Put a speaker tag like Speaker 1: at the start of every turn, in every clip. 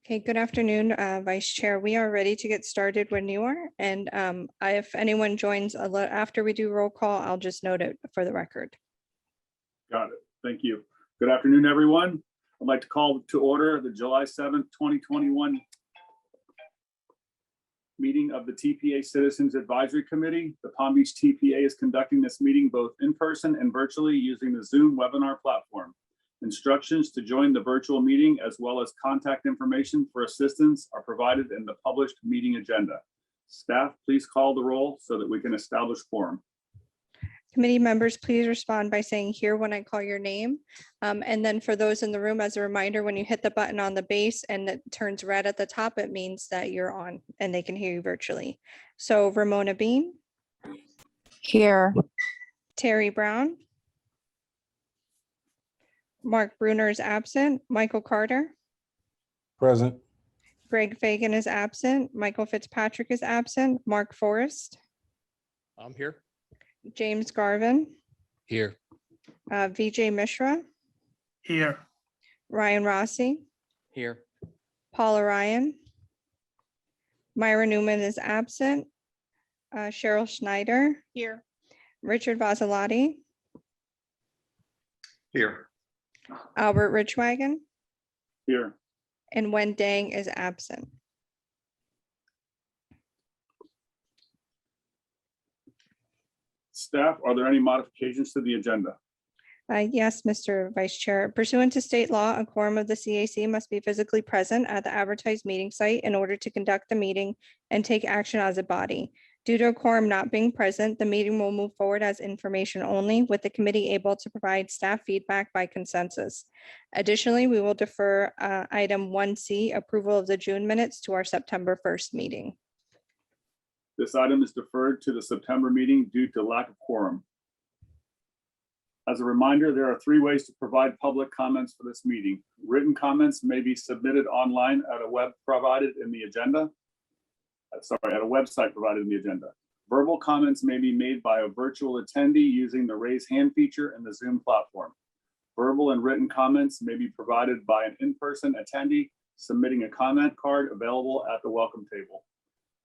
Speaker 1: Okay, good afternoon, Vice Chair. We are ready to get started when you are. And if anyone joins after we do roll call, I'll just note it for the record.
Speaker 2: Got it. Thank you. Good afternoon, everyone. I'd like to call to order the July 7th, 2021 meeting of the TPA Citizens Advisory Committee. The Palm Beach TPA is conducting this meeting both in person and virtually using the Zoom webinar platform. Instructions to join the virtual meeting as well as contact information for assistance are provided in the published meeting agenda. Staff, please call the roll so that we can establish quorum.
Speaker 1: Committee members, please respond by saying here when I call your name. And then for those in the room, as a reminder, when you hit the button on the base and it turns red at the top, it means that you're on and they can hear you virtually. So Ramona Bean.
Speaker 3: Here.
Speaker 1: Terry Brown. Mark Bruner is absent. Michael Carter.
Speaker 4: Present.
Speaker 1: Greg Fagan is absent. Michael Fitzpatrick is absent. Mark Forrest.
Speaker 5: I'm here.
Speaker 1: James Garvin.
Speaker 5: Here.
Speaker 1: Vijay Mishra.
Speaker 6: Here.
Speaker 1: Ryan Rossi.
Speaker 5: Here.
Speaker 1: Paula Ryan. Myra Newman is absent. Cheryl Schneider.
Speaker 3: Here.
Speaker 1: Richard Vasilati.
Speaker 2: Here.
Speaker 1: Albert Richwagon.
Speaker 2: Here.
Speaker 1: And Wen Dang is absent.
Speaker 2: Staff, are there any modifications to the agenda?
Speaker 1: Yes, Mr. Vice Chair. Pursuant to state law, a quorum of the CAC must be physically present at the advertised meeting site in order to conduct the meeting and take action as a body. Due to a quorum not being present, the meeting will move forward as information only, with the committee able to provide staff feedback by consensus. Additionally, we will defer item 1C, approval of the June minutes, to our September 1st meeting.
Speaker 2: This item is deferred to the September meeting due to lack of quorum. As a reminder, there are 3 ways to provide public comments for this meeting. Written comments may be submitted online at a website provided in the agenda. Verbal comments may be made by a virtual attendee using the raise hand feature in the Zoom platform. Verbal and written comments may be provided by an in-person attendee submitting a comment card available at the welcome table.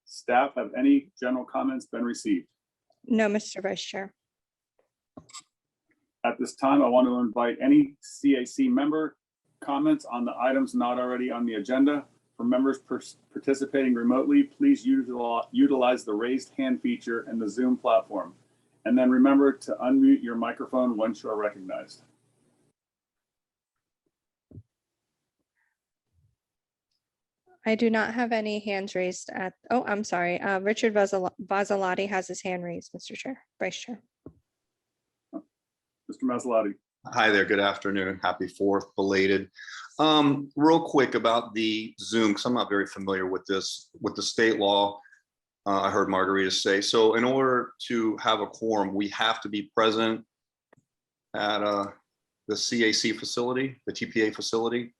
Speaker 2: Staff, have any general comments been received?
Speaker 1: No, Mr. Vice Chair.
Speaker 2: At this time, I want to invite any CAC member comments on the items not already on the agenda. For members participating remotely, please utilize the raised hand feature in the Zoom platform. And then remember to unmute your microphone once you are recognized.
Speaker 1: I do not have any hands raised at, oh, I'm sorry. Richard Vasilati has his hand raised, Mr. Chair, Vice Chair.
Speaker 2: Mr. Mazzalotti.
Speaker 7: Hi there, good afternoon. Happy 4th, belated. Real quick about the Zoom, because I'm not very familiar with this, with the state law. I heard Margarita say, so in order to have a quorum, we have to be present at the CAC facility, the TPA facility.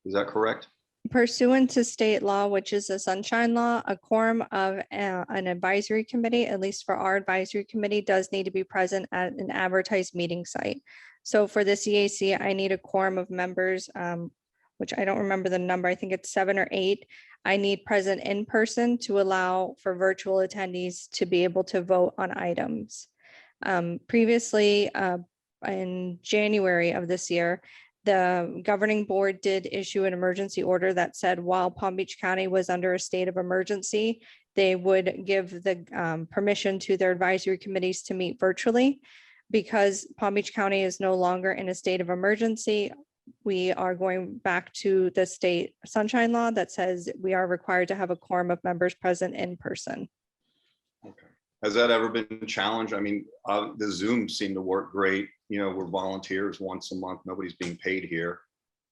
Speaker 7: Is that correct?
Speaker 1: Pursuant to state law, which is the Sunshine Law, a quorum of an advisory committee, at least for our advisory committee, does need to be present at an advertised meeting site. So for the CAC, I need a quorum of members, which I don't remember the number. I think it's 7 or 8. I need present in person to allow for virtual attendees to be able to vote on items. Previously, in January of this year, the governing board did issue an emergency order that said while Palm Beach County was under a state of emergency, they would give the permission to their advisory committees to meet virtually. Because Palm Beach County is no longer in a state of emergency, we are going back to the state Sunshine Law that says we are required to have a quorum of members present in person.
Speaker 7: Okay. Has that ever been challenged? I mean, the Zoom seemed to work great. You know, we're volunteers once a month. Nobody's being paid here.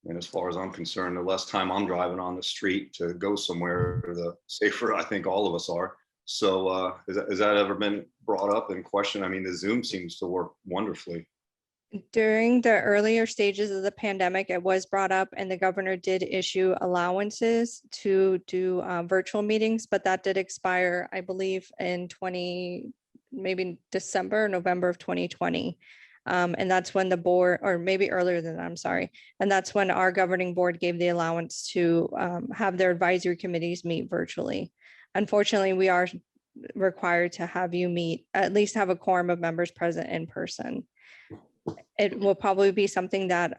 Speaker 7: And as far as I'm concerned, the less time I'm driving on the street to go somewhere, the safer I think all of us are. So has that ever been brought up in question? I mean, the Zoom seems to work wonderfully.
Speaker 1: During the earlier stages of the pandemic, it was brought up and the governor did issue allowances to do virtual meetings, but that did expire, I believe, in maybe December or November of 2020. And that's when the board, or maybe earlier than that, I'm sorry. And that's when our governing board gave the allowance to have their advisory committees meet virtually. Unfortunately, we are required to have you meet, at least have a quorum of members present in person. It will probably be something that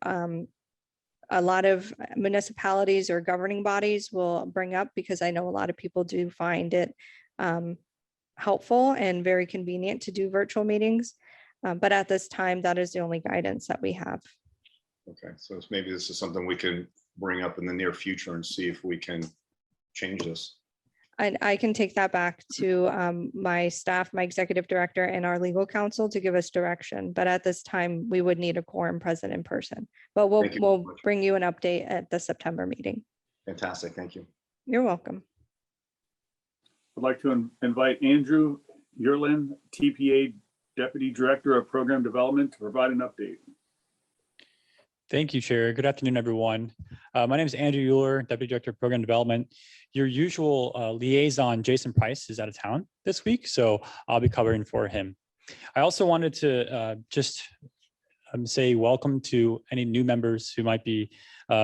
Speaker 1: a lot of municipalities or governing bodies will bring up, because I know a lot of people do find it helpful and very convenient to do virtual meetings. But at this time, that is the only guidance that we have.
Speaker 7: Okay, so maybe this is something we can bring up in the near future and see if we can change this.
Speaker 1: I can take that back to my staff, my executive director, and our legal counsel to give us direction. But at this time, we would need a quorum present in person. But we'll
Speaker 7: Thank you very much.
Speaker 1: bring you an update at the September meeting.
Speaker 7: Fantastic, thank you.
Speaker 1: You're welcome.
Speaker 2: I'd like to invite Andrew Yerlin, TPA Deputy Director of Program Development, to provide an update.
Speaker 6: Thank you, Chair. Good afternoon, everyone. My name is Andrew Euler, Deputy Director of Program Development. Your usual liaison, Jason Price, is out of town this week, so I'll be covering for him. I also wanted to just say welcome to any new members who might be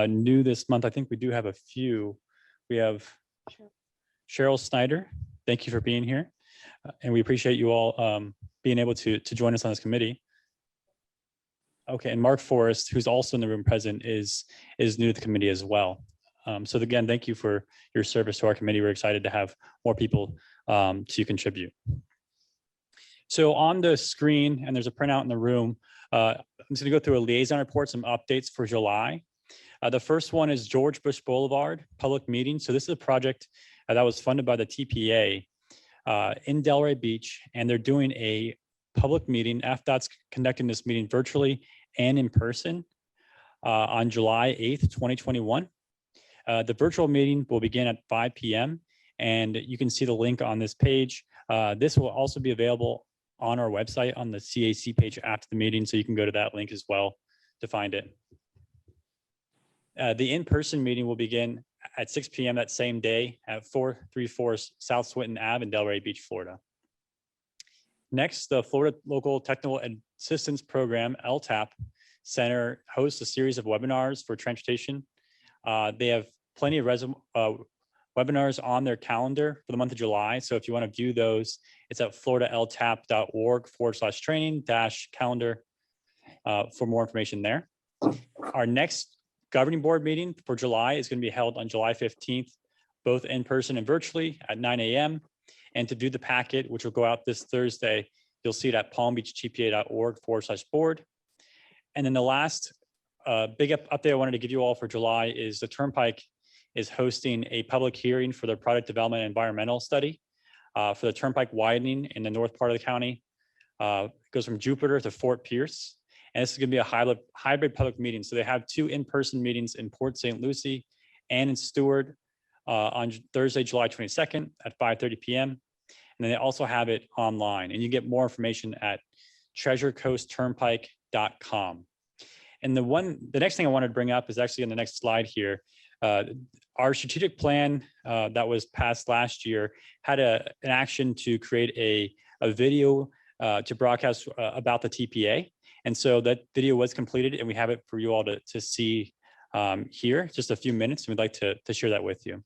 Speaker 6: new this month. I think we do have a few. We have Cheryl Snyder. Thank you for being here. And we appreciate you all being able to join us on this committee. Okay, and Mark Forrest, who's also in the room present, is new to the committee as well. So again, thank you for your service to our committee. We're excited to have more people to contribute. So on the screen, and there's a printout in the room, I'm just gonna go through a liaison report, some updates for July. The first one is George Bush Boulevard public meeting. So this is a project that was funded by the TPA in Delray Beach, and they're doing a public meeting. FDOT's conducting this meeting virtually and in person on July 8th, 2021. The virtual meeting will begin at 5 p.m. and you can see the link on this page. This will also be available on our website on the CAC page after the meeting, so you can go to that link as well to find it. The in-person meeting will begin at 6 p.m. that same day at 434 South Swinton Ave in Delray Beach, Florida. Next, the Florida Local Technical Assistance Program, LTAP Center, hosts a series of webinars for transportation. They have plenty of webinars on their calendar for the month of July. So if you want to view those, it's at floridaltap.org/training-calendar for more information there. Our next governing board meeting for July is going to be held on July 15th, both in person and virtually at 9 a.m. And to view the packet, which will go out this Thursday, you'll see it at palmbeachtpa.org/board. And then the last big update I wanted to give you all for July is the Turnpike is hosting a public hearing for their product development and environmental study for the Turnpike widening in the north part of the county. It goes from Jupiter to Fort Pierce. And this is going to be a hybrid public meeting. So they have 2 in-person meetings in Port St. Lucie and in Stewart on Thursday, July 22nd at 5:30 p.m. And then they also have it online. And you get more information at treasurecoastturnpike.com. And the next thing I wanted to bring up is actually on the next slide here. Our strategic plan that was passed last year had an action to create a video to broadcast about the TPA. And so that video was completed and we have it for you all to see here, just a few minutes. And we'd like to share that with you.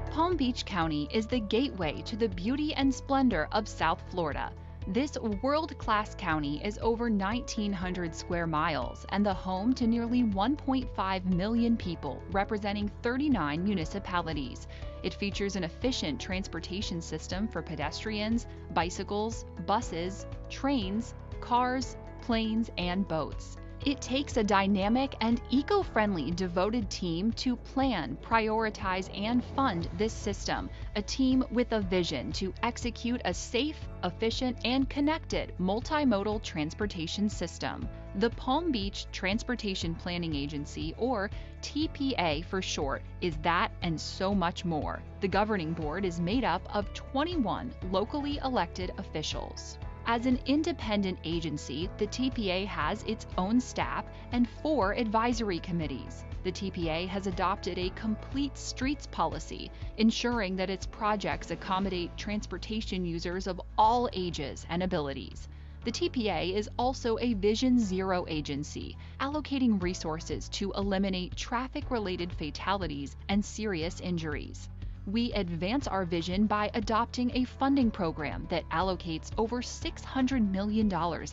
Speaker 8: Palm Beach County is the gateway to the beauty and splendor of South Florida. This world-class county is over 1,900 square miles and the home to nearly 1.5 million people, representing 39 municipalities. It features an efficient transportation system for pedestrians, bicycles, buses, trains, cars, planes, and boats. It takes a dynamic and eco-friendly devoted team to plan, prioritize, and fund this system, a team with a vision to execute a safe, efficient, and connected multimodal transportation system. The Palm Beach Transportation Planning Agency, or TPA for short, is that and so much more. The governing board is made up of 21 locally elected officials. As an independent agency, the TPA has its own staff and 4 advisory committees. The TPA has adopted a complete streets policy, ensuring that its projects accommodate transportation users of all ages and abilities. The TPA is also a Vision Zero agency, allocating resources to eliminate traffic-related fatalities and serious injuries. We advance our vision by adopting a funding program that allocates over $600 million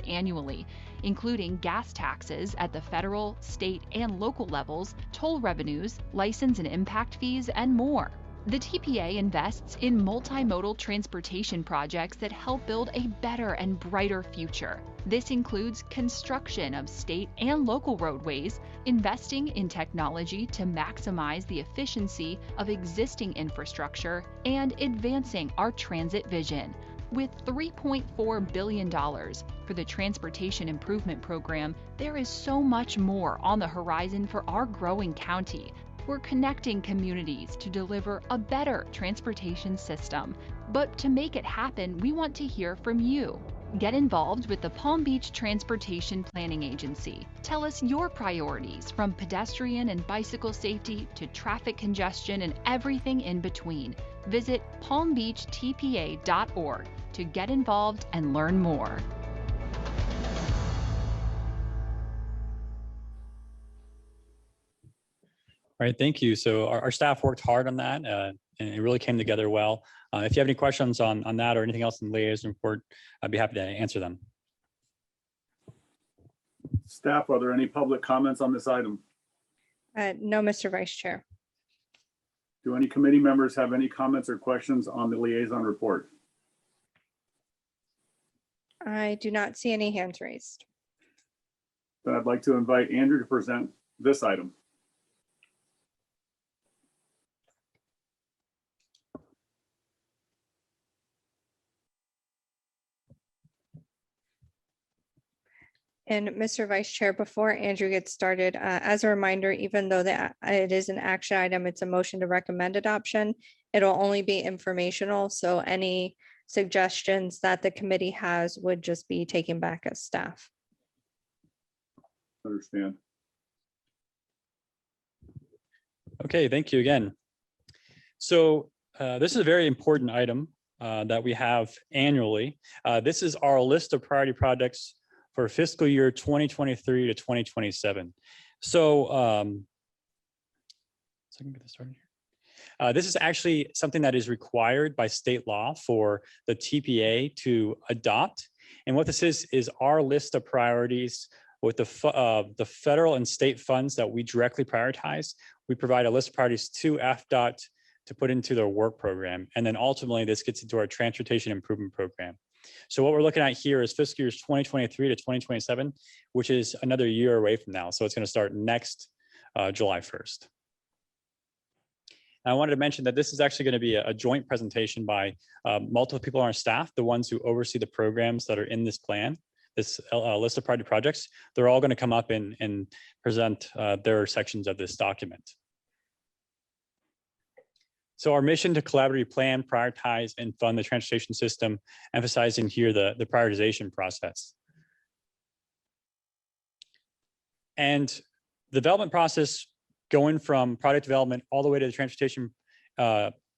Speaker 8: annually, including gas taxes at the federal, state, and local levels, toll revenues, license and impact fees, and more. The TPA invests in multimodal transportation projects that help build a better and brighter future. This includes construction of state and local roadways, investing in technology to maximize the efficiency of existing infrastructure, and advancing our transit vision. With $3.4 billion for the Transportation Improvement Program, there is so much more on the horizon for our growing county. We're connecting communities to deliver a better transportation system. But to make it happen, we want to hear from you. Get involved with the Palm Beach Transportation Planning Agency. Tell us your priorities, from pedestrian and bicycle safety to traffic congestion and everything in between. Visit palmbeachtpa.org to get involved and learn more.
Speaker 6: All right, thank you. So our staff worked hard on that and it really came together well. If you have any questions on that or anything else in the liaison report, I'd be happy to answer them.
Speaker 2: Staff, are there any public comments on this item?
Speaker 1: No, Mr. Vice Chair.
Speaker 2: Do any committee members have any comments or questions on the liaison report?
Speaker 1: I do not see any hands raised.
Speaker 2: Then I'd like to invite Andrew to present this item.
Speaker 1: And Mr. Vice Chair, before Andrew gets started, as a reminder, even though it is an action item, it's a motion to recommend adoption. It'll only be informational, so any suggestions that the committee has would just be taken back as staff.
Speaker 2: Understand.
Speaker 6: Okay, thank you again. So this is a very important item that we have annually. This is our list of priority projects for fiscal year 2023 to 2027. So I can get this started here. This is actually something that is required by state law for the TPA to adopt. And what this is our list of priorities with the federal and state funds that we directly prioritize. We provide a list of priorities to FDOT to put into their work program. And then ultimately this gets into our transportation improvement program. So what we're looking at here is fiscal years 2023 to 2027, which is another year away from now. So it's going to start next July 1st. I wanted to mention that this is actually going to be a joint presentation by multiple people on our staff, the ones who oversee the programs that are in this plan, this list of priority projects. They're all going to come up and present their sections of this document. So our mission to collaboratively plan, prioritize, and fund the transportation system, emphasizing here the prioritization process. And the development process, going from product development all the way to the transportation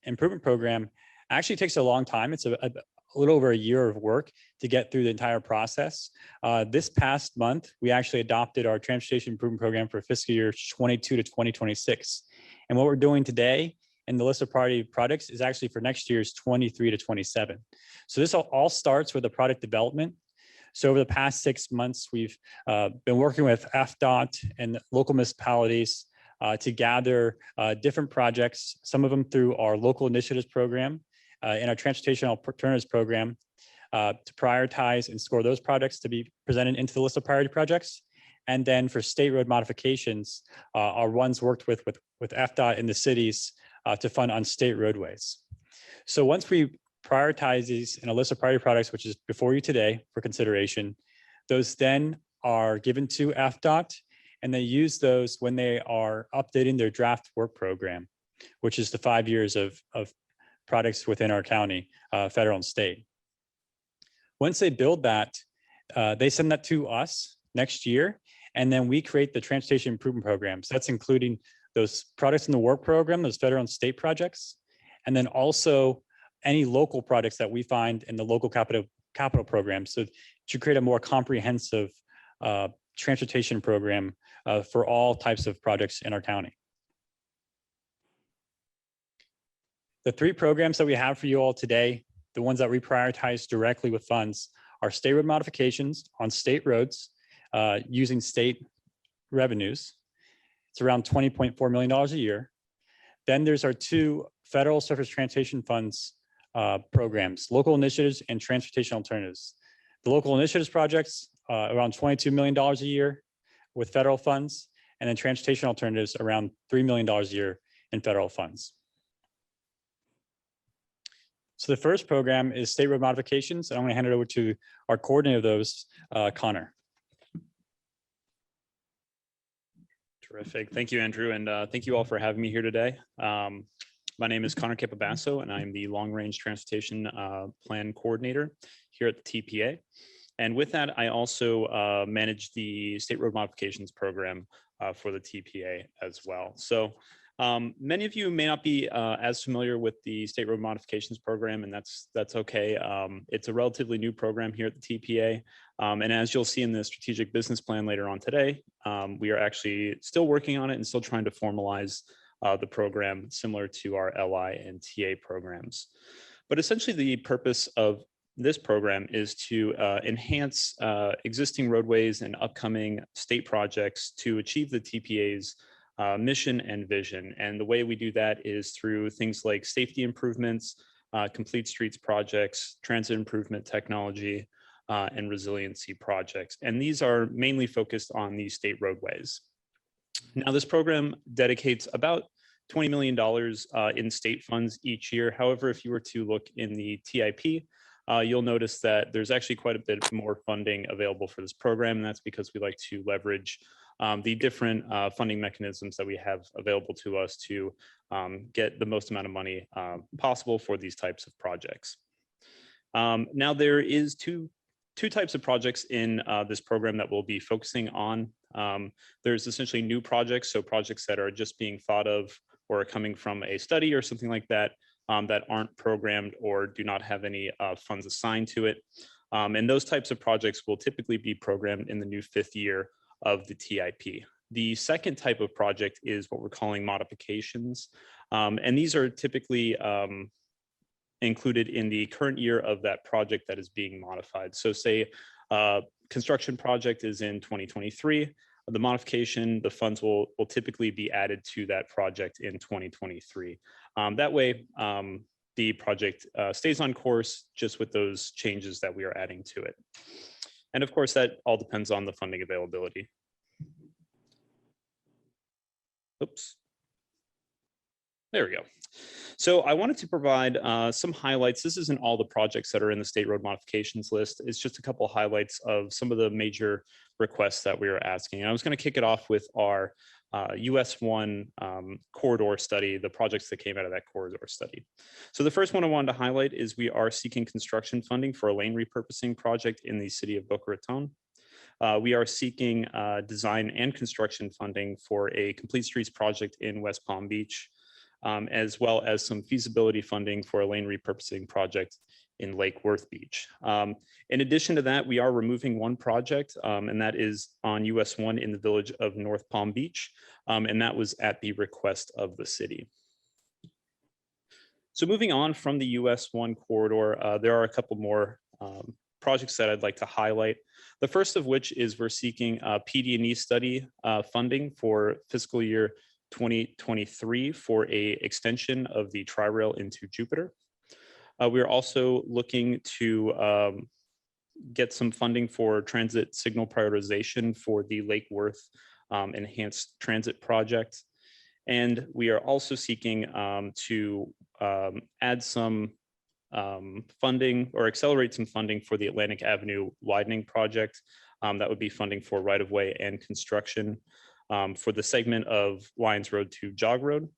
Speaker 6: improvement program, actually takes a long time. It's a little over a year of work to get through the entire process. This past month, we actually adopted our transportation improvement program for fiscal year 22 to 2026. And what we're doing today and the list of priority projects is actually for next year's 23 to 27. So this all starts with the product development. So over the past 6 months, we've been working with FDOT and local municipalities to gather different projects, some of them through our local initiatives program and our transportation alternatives program to prioritize and score those projects to be presented into the list of priority projects. And then for state road modifications, our ones worked with FDOT in the cities to fund on state roadways. So once we prioritize these in a list of priority products, which is before you today for consideration, those then are given to FDOT and they use those when they are updating their draft work program, which is the 5 years of products within our county, federal and state. Once they build that, they send that to us next year. And then we create the transportation improvement programs. That's including those products in the work program, those federal and state projects, and then also any local projects that we find in the local capital program. So to create a more comprehensive transportation program for all types of projects in our county. The 3 programs that we have for you all today, the ones that we prioritize directly with funds, are state road modifications on state roads using state revenues. It's around $20.4 million a year. Then there's our 2 federal surface transportation funds programs, local initiatives and transportation alternatives. The local initiatives projects, around $22 million a year with federal funds, and then transportation alternatives around $3 million a year in federal funds. So the first program is state road modifications, and I'm going to hand it over to our coordinator of those, Connor.
Speaker 9: Terrific. Thank you, Andrew. And thank you all for having me here today. My name is Connor Capobasso, and I'm the Long Range Transportation Plan Coordinator here at the TPA. And with that, I also manage the State Road Modifications Program for the TPA as well. So many of you may not be as familiar with the State Road Modifications Program, and that's okay. It's a relatively new program here at the TPA. And as you'll see in the strategic business plan later on today, we are actually still working on it and still trying to formalize the program similar to our LI and TA programs. But essentially the purpose of this program is to enhance existing roadways and upcoming state projects to achieve the TPA's mission and vision. And the way we do that is through things like safety improvements, complete streets projects, transit improvement technology, and resiliency projects. And these are mainly focused on these state roadways. Now, this program dedicates about $20 million in state funds each year. However, if you were to look in the TIP, you'll notice that there's actually quite a bit more funding available for this program. And that's because we like to leverage the different funding mechanisms that we have available to us to get the most amount of money possible for these types of projects. Now, there is two types of projects in this program that we'll be focusing on. There's essentially new projects, so projects that are just being thought of or are coming from a study or something like that, that aren't programmed or do not have any funds assigned to it. And those types of projects will typically be programmed in the new 5th year of the TIP. The second type of project is what we're calling modifications. And these are typically included in the current year of that project that is being modified. So say construction project is in 2023, the modification, the funds will typically be added to that project in 2023. That way, the project stays on course just with those changes that we are adding to it. And of course, that all depends on the funding availability. Oops. There we go. So I wanted to provide some highlights. This isn't all the projects that are in the state road modifications list. It's just a couple of highlights of some of the major requests that we are asking. And I was going to kick it off with our US 1 corridor study, the projects that came out of that corridor study. So the first one I wanted to highlight is we are seeking construction funding for a lane repurposing project in the city of Boca Raton. We are seeking design and construction funding for a complete streets project in West Palm Beach, as well as some feasibility funding for a lane repurposing project in Lake Worth Beach. In addition to that, we are removing one project, and that is on US 1 in the village of North Palm Beach, and that was at the request of the city. So moving on from the US 1 corridor, there are a couple more projects that I'd like to highlight. The first of which is we're seeking PD&E study funding for fiscal year 2023 for a extension of the Tri-Rail into Jupiter. We're also looking to get some funding for transit signal prioritization for the Lake Worth enhanced transit project. And we are also seeking to add some funding or accelerate some funding for the Atlantic Avenue widening project. That would be funding for right-of-way and construction for the segment of Lyons Road to Jog Road.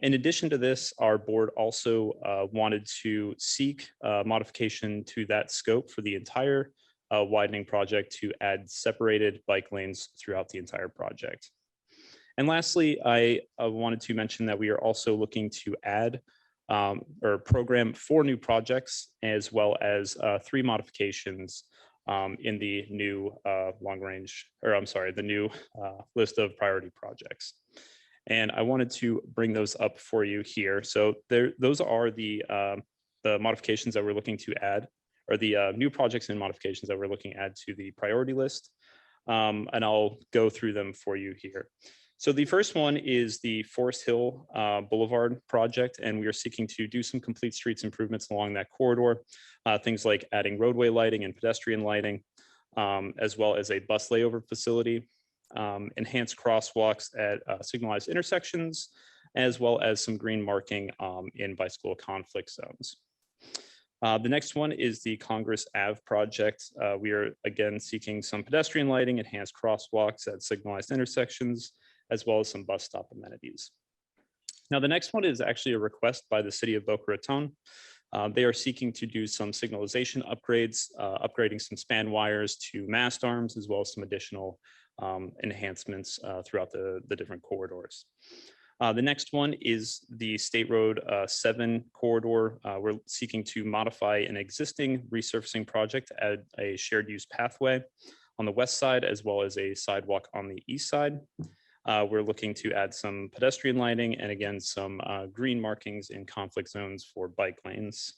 Speaker 9: In addition to this, our board also wanted to seek modification to that scope for the entire widening project to add separated bike lanes throughout the entire project. And lastly, I wanted to mention that we are also looking to add or program 4 new projects, as well as 3 modifications in the new the new list of priority projects. And I wanted to bring those up for you here. So those are the modifications that we're looking to add, or the new projects and modifications that we're looking to add to the priority list. And I'll go through them for you here. So the first one is the Forest Hill Boulevard project, and we are seeking to do some complete streets improvements along that corridor. Things like adding roadway lighting and pedestrian lighting, as well as a bus layover facility, enhanced crosswalks at signalized intersections, as well as some green marking in bicycle conflict zones. The next one is the Congress Ave project. We are again seeking some pedestrian lighting, enhanced crosswalks at signalized intersections, as well as some bus stop amenities. Now, the next one is actually a request by the city of Boca Raton. They are seeking to do some signalization upgrades, upgrading some span wires to mast arms, as well as some additional enhancements throughout the different corridors. The next one is the State Road 7 corridor. We're seeking to modify an existing resurfacing project to add a shared use pathway on the west side, as well as a sidewalk on the east side. We're looking to add some pedestrian lighting and again, some green markings in conflict zones for bike lanes.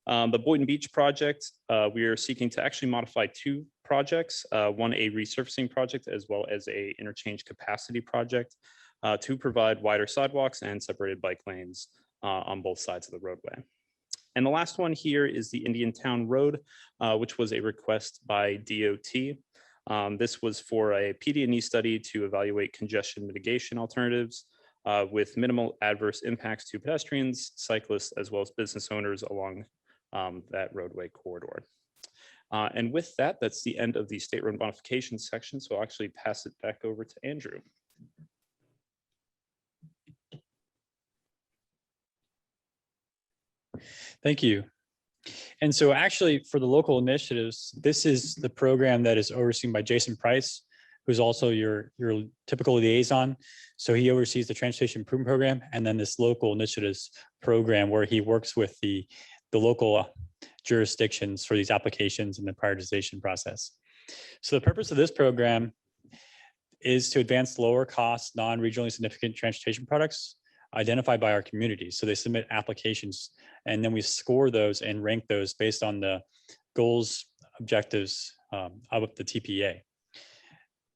Speaker 9: The Boynton Beach project, we are seeking to actually modify 2 projects, one a resurfacing project as well as a interchange capacity project to provide wider sidewalks and separated bike lanes on both sides of the roadway. And the last one here is the Indian Town Road, which was a request by DOT. This was for a PD&E study to evaluate congestion mitigation alternatives with minimal adverse impacts to pedestrians, cyclists, as well as business owners along that roadway corridor. And with that, that's the end of the state road modification section. So I'll actually pass it back over to Andrew.
Speaker 6: Thank you. And so actually for the local initiatives, this is the program that is overseen by Jason Price, who's also your typical liaison. So he oversees the transportation improvement program and then this local initiatives program where he works with the local jurisdictions for these applications and the prioritization process. So the purpose of this program is to advance lower cost, non-regionally significant transportation products identified by our communities. So they submit applications and then we score those and rank those based on the goals, objectives of the TPA.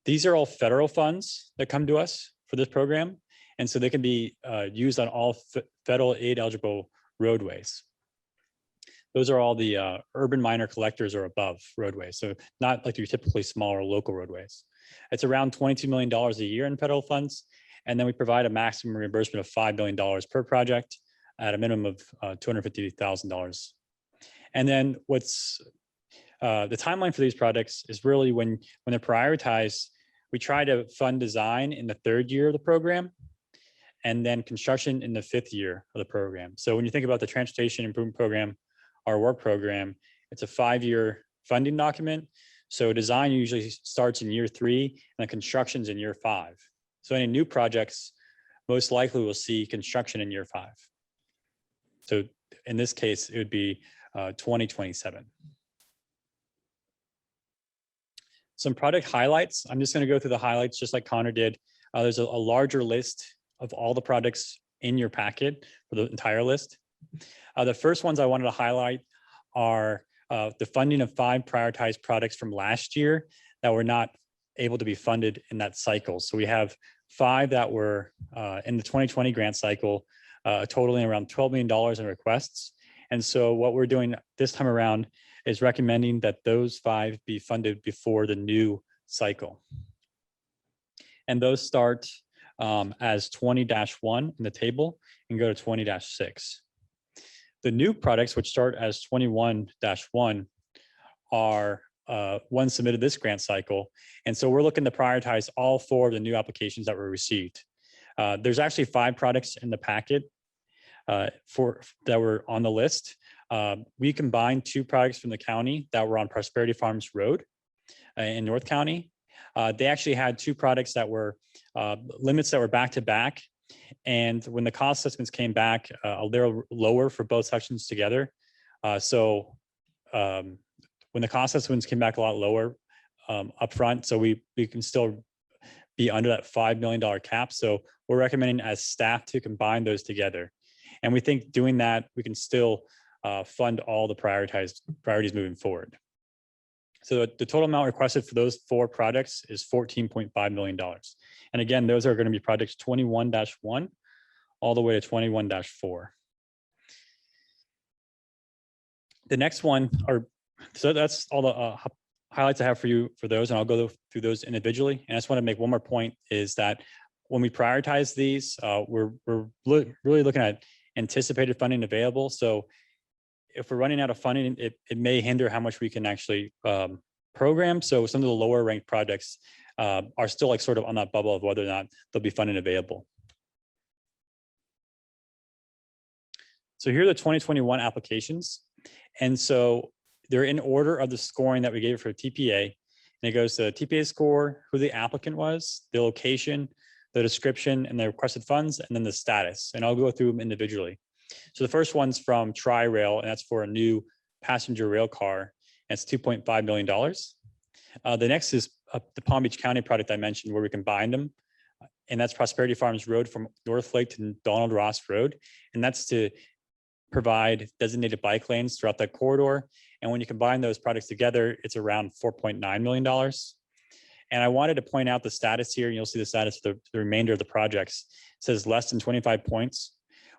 Speaker 6: These are all federal funds that come to us for this program. And so they can be used on all federal aid eligible roadways. Those are all the urban minor collectors or above roadways. So not like your typically smaller local roadways. It's around $22 million a year in federal funds. And then we provide a maximum reimbursement of $5 million per project at a minimum of $250,000. And then what's the timeline for these projects is really when they're prioritized, we try to fund design in the 3rd year of the program and then construction in the 5th year of the program. So when you think about the transportation improvement program, our work program, it's a 5-year funding document. So design usually starts in year 3 and the construction's in year 5. So any new projects most likely will see construction in year 5. So in this case, it would be 2027. Some project highlights. I'm just going to go through the highlights just like Connor did. There's a larger list of all the projects in your packet for the entire list. The first ones I wanted to highlight are the funding of 5 prioritized projects from last year that were not able to be funded in that cycle. So we have 5 that were in the 2020 grant cycle, totaling around $12 million in requests. And so what we're doing this time around is recommending that those 5 be funded before the new cycle. And those start as 20-1 in the table and go to 20-6. The new products, which start as 21-1, are ones submitted this grant cycle. And so we're looking to prioritize all 4 of the new applications that were received. There's actually 5 products in the packet. that were on the list. We combined two projects from the county that were on Prosperity Farms Road in North County. They actually had two products that were limits that were back to back. And when the cost assessments came back, they're lower for both sections together. When the cost assessments came back a lot lower upfront, so we can still be under that $5 million cap. So we're recommending as staff to combine those together. And we think doing that, we can still fund all the priorities moving forward. So the total amount requested for those four projects is $14.5 million. And again, those are going to be projects 21-1 all the way to 21-4. The next one so that's all the highlights I have for you for those, and I'll go through those individually. And I just want to make one more point is that when we prioritize these, we're really looking at anticipated funding available. So if we're running out of funding, it may hinder how much we can actually program. So some of the lower ranked projects are still like sort of on that bubble of whether or not there'll be funding available. So here are the 2021 applications. And so they're in order of the scoring that we gave for TPA. And it goes to the TPA score, who the applicant was, the location, the description, and the requested funds, and then the status. And I'll go through them individually. So the first one's from Tri-Rail, and that's for a new passenger rail car. And it's $2.5 million. The next is the Palm Beach County project I mentioned where we combined them. And that's Prosperity Farms Road from North Lake to Donald Ross Road. And that's to provide designated bike lanes throughout that corridor. And when you combine those projects together, it's around $4.9 million. And I wanted to point out the status here, and you'll see the status of the remainder of the projects. It says less than 25 points.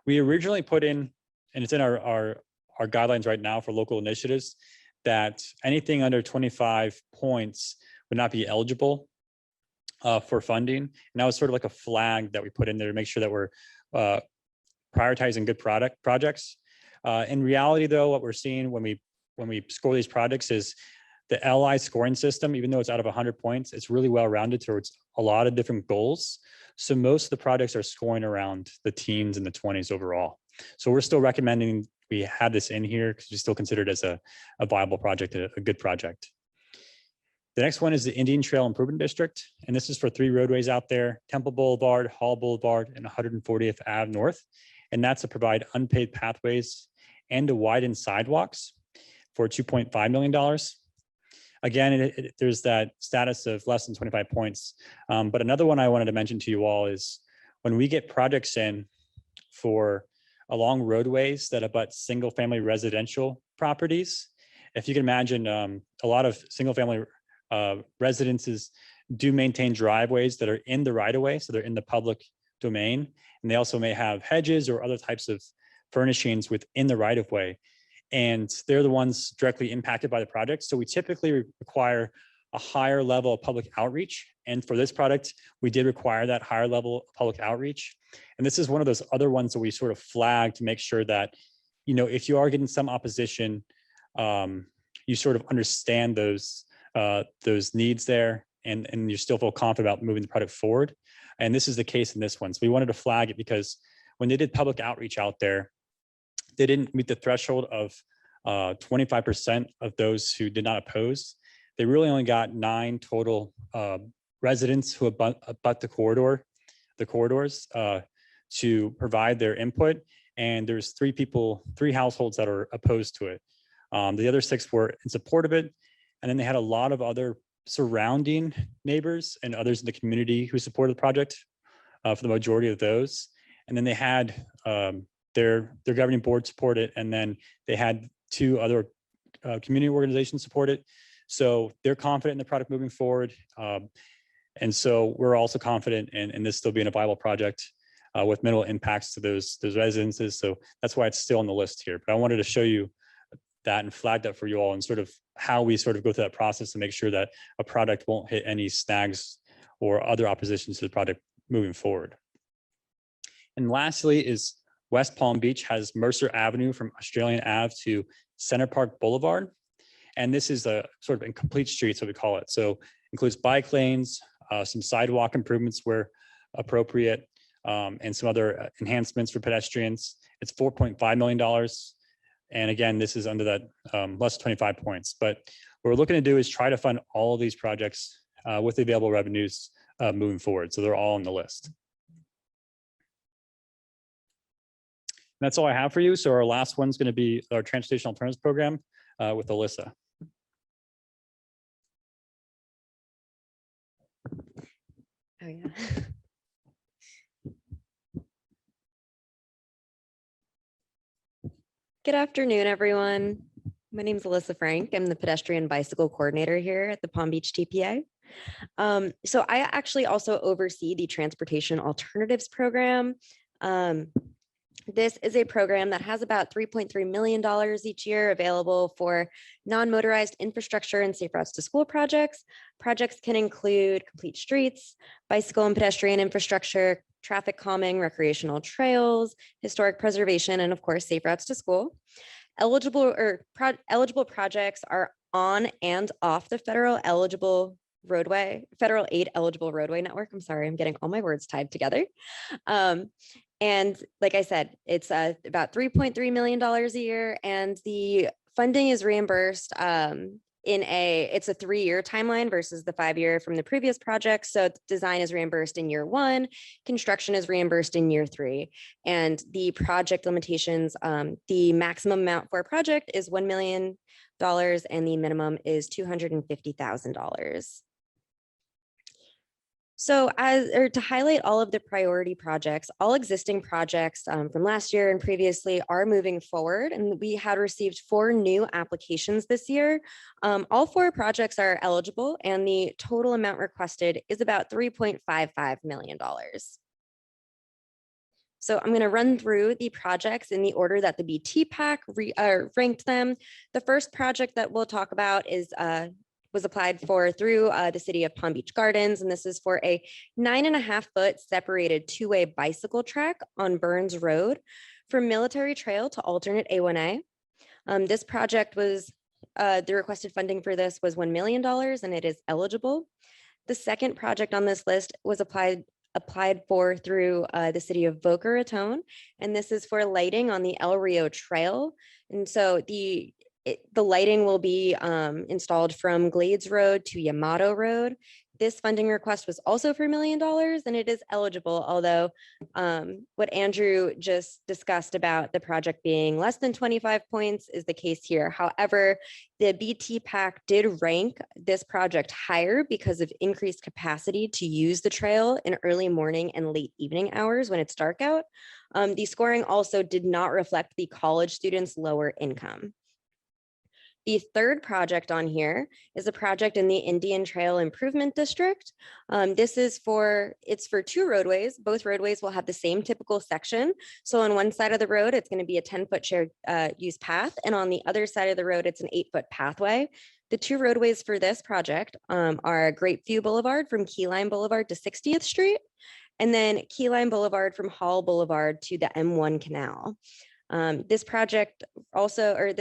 Speaker 6: We originally put in, and it's in our guidelines right now for local initiatives, that anything under 25 points would not be eligible for funding. And that was sort of like a flag that we put in there to make sure that we're prioritizing good projects. In reality, though, what we're seeing when we score these projects is the LI scoring system, even though it's out of 100 points, it's really well-rounded towards a lot of different goals. So most of the projects are scoring around the teens and the 20s overall. So we're still recommending we have this in here because we still consider it as a viable project, a good project. The next one is the Indian Trail Improvement District. And this is for 3 roadways out there: Temple Boulevard, Hall Boulevard, and 140th Ave North. And that's to provide unpaved pathways and to widen sidewalks for $2.5 million. Again, there's that status of less than 25 points. But another one I wanted to mention to you all is when we get projects in for along roadways that abut single family residential properties, if you can imagine, a lot of single family residences do maintain driveways that are in the right of way. So they're in the public domain. And they also may have hedges or other types of furnishings within the right of way. And they're the ones directly impacted by the project. So we typically require a higher level of public outreach. And for this product, we did require that higher level of public outreach. And this is one of those other ones that we sort of flag to make sure that, you know, if you are getting some opposition, you sort of understand those needs there and you still feel confident about moving the product forward. And this is the case in this one. So we wanted to flag it because when they did public outreach out there, they didn't meet the threshold of 25% of those who did not oppose. They really only got 9 total residents who abut the corridors to provide their input. And there's 3 households that are opposed to it. The other 6 were in support of it. And then they had a lot of other surrounding neighbors and others in the community who supported the project for the majority of those. And then they had their governing board support it. And then they had 2 other community organizations support it. So they're confident in the product moving forward. And so we're also confident in this still being a viable project with minimal impacts to those residences. So that's why it's still on the list here. But I wanted to show you that and flag that for you all and sort of how we sort of go through that process to make sure that a product won't hit any snags or other oppositions to the project moving forward. And lastly is West Palm Beach has Mercer Avenue from Australian Ave to Center Park Boulevard. And this is a sort of incomplete street, so we call it. So includes bike lanes, some sidewalk improvements where appropriate, and some other enhancements for pedestrians. It's $4.5 million. And again, this is under that less 25 points. But what we're looking to do is try to fund all of these projects with the available revenues moving forward. So they're all on the list. That's all I have for you. So our last one's going to be our Transportation Alternatives Program with Alyssa.
Speaker 10: Oh, yeah. Good afternoon, everyone. My name is Alyssa Frank. I'm the pedestrian bicycle coordinator here at the Palm Beach TPA. So I actually also oversee the Transportation Alternatives Program. This is a program that has about $3.3 million each year available for non-motorized infrastructure and safe routes to school projects. Projects can include complete streets, bicycle and pedestrian infrastructure, traffic calming, recreational trails, historic preservation, and of course, safe routes to school. Eligible projects are on and off the federal aid eligible roadway network. I'm sorry, I'm getting all my words tied together. And like I said, it's about $3.3 million a year, and the funding is reimbursed it's a 3-year timeline versus the 5-year from the previous project. So design is reimbursed in year 1, construction is reimbursed in year 3, and the project limitations, the maximum amount for a project is $1 million and the minimum is $250,000. So to highlight all of the priority projects, all existing projects from last year and previously are moving forward, and we had received 4 new applications this year. All 4 projects are eligible, and the total amount requested is about $3.55 million. So I'm going to run through the projects in the order that the BT PAC ranked them. The first project that we'll talk about was applied for through the city of Palm Beach Gardens, and this is for a 9.5-foot separated 2-way bicycle track on Burns Road from Military Trail to alternate A1A. This project was, the requested funding for this was $1 million, and it is eligible. The second project on this list was applied for through the city of Boca Raton, and this is for lighting on the El Rio Trail. And so the lighting will be installed from Glades Road to Yamato Road. This funding request was also for $1 million, and it is eligible, although what Andrew just discussed about the project being less than 25 points is the case here. However, the BT PAC did rank this project higher because of increased capacity to use the trail in early morning and late evening hours when it's dark out. The scoring also did not reflect the college students' lower income. The third project on here is a project in the Indian Trail Improvement District. It's for 2 roadways. Both roadways will have the same typical section. So on one side of the road, it's going to be a 10-foot shared use path. And on the other side of the road, it's an 8-foot pathway. The 2 roadways for this project are Grapeview Boulevard from Keyline Boulevard to 60th Street, and then Keyline Boulevard from Hall Boulevard to the M1 Canal. This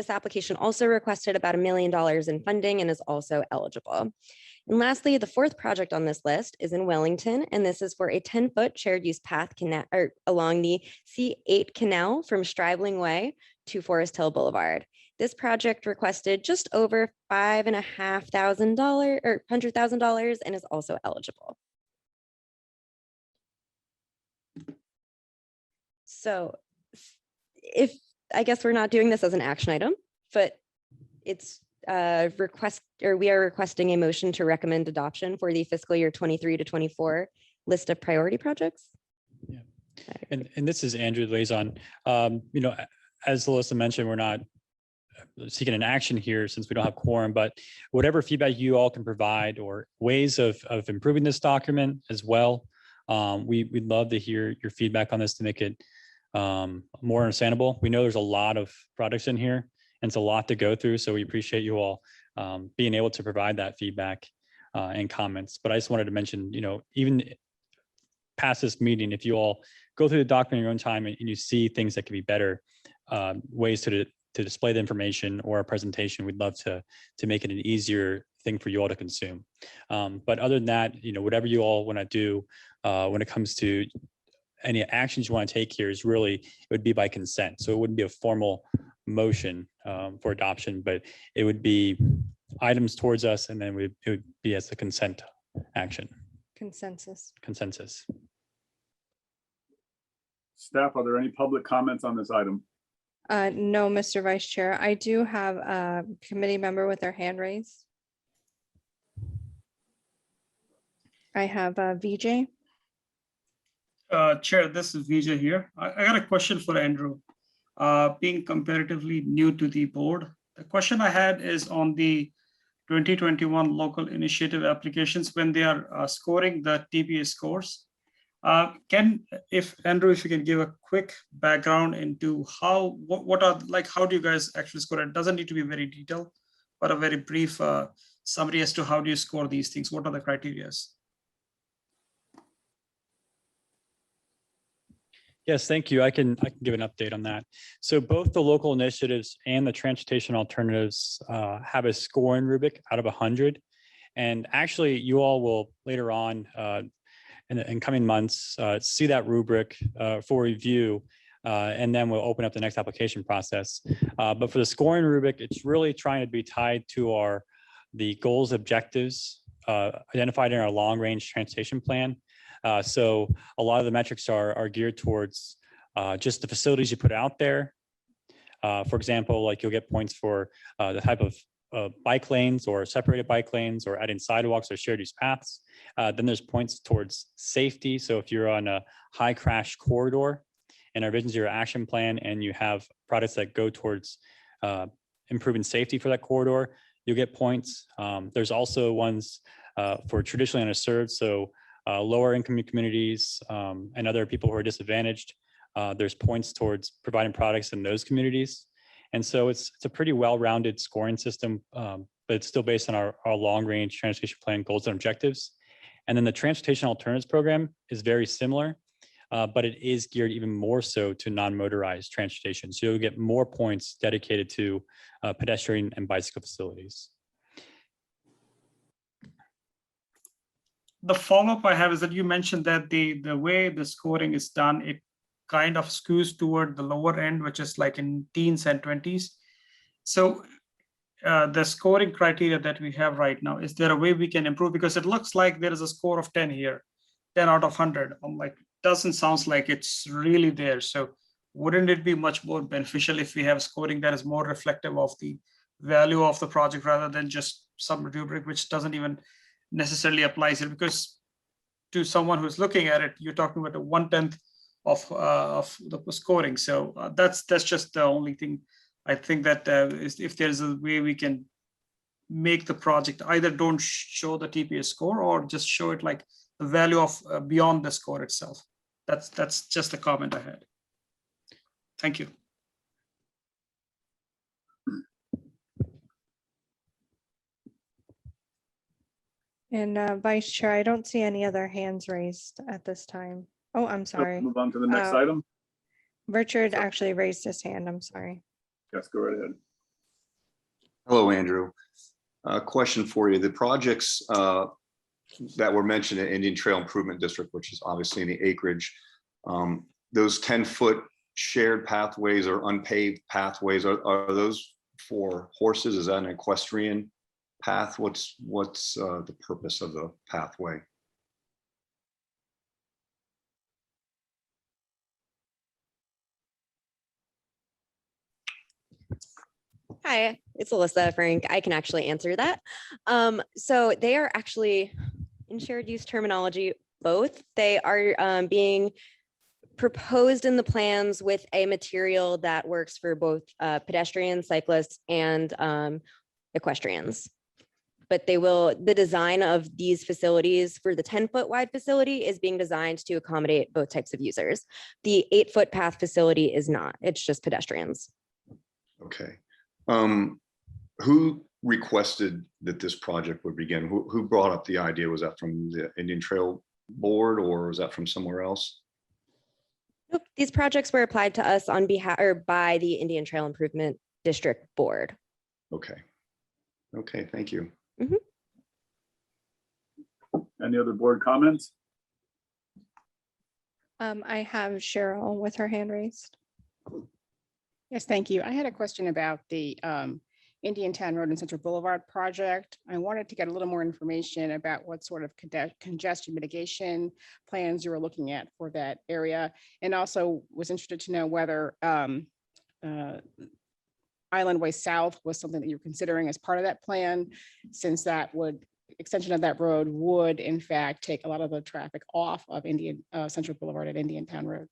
Speaker 10: application also requested about $1 million in funding and is also eligible. And lastly, the fourth project on this list is in Wellington, and this is for a 10-foot shared use path along the C8 Canal from Stribling Way to Forest Hill Boulevard. This project requested just over $100,000 and is also eligible. So I guess we're not doing this as an action item, but it's we are requesting a motion to recommend adoption for the fiscal year 23 to 24 list of priority projects.
Speaker 6: Yeah, and this is Andrew, the liaison. As Alyssa mentioned, we're not seeking an action here since we don't have quorum, but whatever feedback you all can provide or ways of improving this document as well, we'd love to hear your feedback on this to make it more understandable. We know there's a lot of products in here and it's a lot to go through. So we appreciate you all being able to provide that feedback and comments. But I just wanted to mention, even past this meeting, if you all go through the document in your own time and you see things that could be better, ways to display the information or a presentation, we'd love to make it an easier thing for you all to consume. But other than that, whatever you all want to do when it comes to any actions you want to take here is really, it would be by consent. So it wouldn't be a formal motion for adoption, but it would be items towards us, and then it would be as a consent action,
Speaker 1: Consensus.
Speaker 6: consensus.
Speaker 2: Staff, are there any public comments on this item?
Speaker 1: No, Mr. Vice Chair. I do have a committee member with their hand raised. I have VJ.
Speaker 11: Chair, this is Vijay here. I got a question for Andrew. Being comparatively new to the board, the question I had is on the 2021 local initiative applications, when they are scoring the TPA scores. Andrew, if you can give a quick background into how do you guys actually score it? It doesn't need to be very detailed, but a very brief summary as to how do you score these things? What are the criteria?
Speaker 6: Yes, thank you. I can give an update on that. So both the local initiatives and the transportation alternatives have a scoring rubric out of 100. And actually, you all will later on in coming months see that rubric for review, and then we'll open up the next application process. But for the scoring rubric, it's really trying to be tied to the goals, objectives identified in our long-range transportation plan. So a lot of the metrics are geared towards just the facilities you put out there. For example, like you'll get points for the type of bike lanes or separated bike lanes or adding sidewalks or shared use paths. Then there's points towards safety. So if you're on a high crash corridor in our Vision Zero action plan and you have products that go towards improving safety for that corridor, you'll get points. There's also ones for traditionally underserved. So lower income communities and other people who are disadvantaged. There's points towards providing products in those communities. And so it's a pretty well-rounded scoring system, but it's still based on our long-range transportation plan goals and objectives. And then the transportation alternatives program is very similar, but it is geared even more so to non-motorized transportation. So you'll get more points dedicated to pedestrian and bicycle facilities.
Speaker 11: The follow-up I have is that you mentioned that the way the scoring is done, it kind of skews toward the lower end, which is like in teens and 20s. So the scoring criteria that we have right now, is there a way we can improve? Because it looks like there is a score of 10 here, 10 out of 100. I'm like, doesn't sound like it's really there. So wouldn't it be much more beneficial if we have scoring that is more reflective of the value of the project rather than just some rubric which doesn't even necessarily applies here? Because to someone who's looking at it, you're talking about a 1/10 of the scoring. So that's just the only thing I think that is, if there's a way we can make the project either don't show the TPA score or just show it like the value of beyond the score itself. That's just the comment I had. Thank you.
Speaker 1: And Vice Chair, I don't see any other hands raised at this time. Oh, I'm sorry.
Speaker 2: Move on to the next item.
Speaker 1: Richard actually raised his hand. I'm sorry.
Speaker 2: Yes, go right ahead.
Speaker 7: Hello, Andrew. Question for you. The projects that were mentioned in Indian Trail Improvement District, which is obviously in the acreage, those 10-foot shared pathways or unpaved pathways, are those for horses? Is that an equestrian path? What's the purpose of the pathway?
Speaker 10: Hi, it's Alyssa Frank. I can actually answer that. So they are actually, in shared use terminology, both. They are being proposed in the plans with a material that works for both pedestrians, cyclists, and equestrians. But the design of these facilities for the 10-foot wide facility is being designed to accommodate both types of users. The 8-foot path facility is not, it's just pedestrians.
Speaker 7: Okay. Who requested that this project would begin? Who brought up the idea? Was that from the Indian Trail Board or was that from somewhere else?
Speaker 10: Nope. These projects were applied to us on behalf or by the Indian Trail Improvement District Board.
Speaker 7: Okay. Okay, thank you.
Speaker 10: Mm-hmm.
Speaker 2: Any other board comments?
Speaker 1: I have Cheryl with her hand raised.
Speaker 3: Yes, thank you. I had a question about the Indian Town Road and Central Boulevard project. I wanted to get a little more information about what sort of congestion mitigation plans you were looking at for that area. And also was interested to know whether Island Way South was something that you're considering as part of that plan, since that would extension of that road would in fact take a lot of the traffic off of Central Boulevard at Indian Town Road.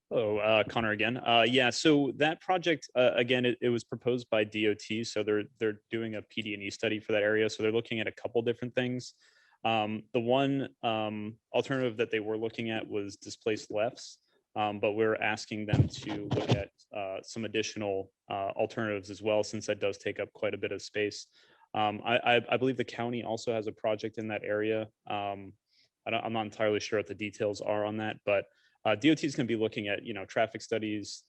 Speaker 9: Hello, Connor again. Yeah, so that project, again, it was proposed by DOT. So they're doing a PD&E study for that area. So they're looking at a couple different things. The one alternative that they were looking at was displaced lefts, but we're asking them to look at some additional alternatives as well, since that does take up quite a bit of space. I believe the county also has a project in that area. I'm not entirely sure what the details are on that, but DOT is going to be looking at, traffic studies,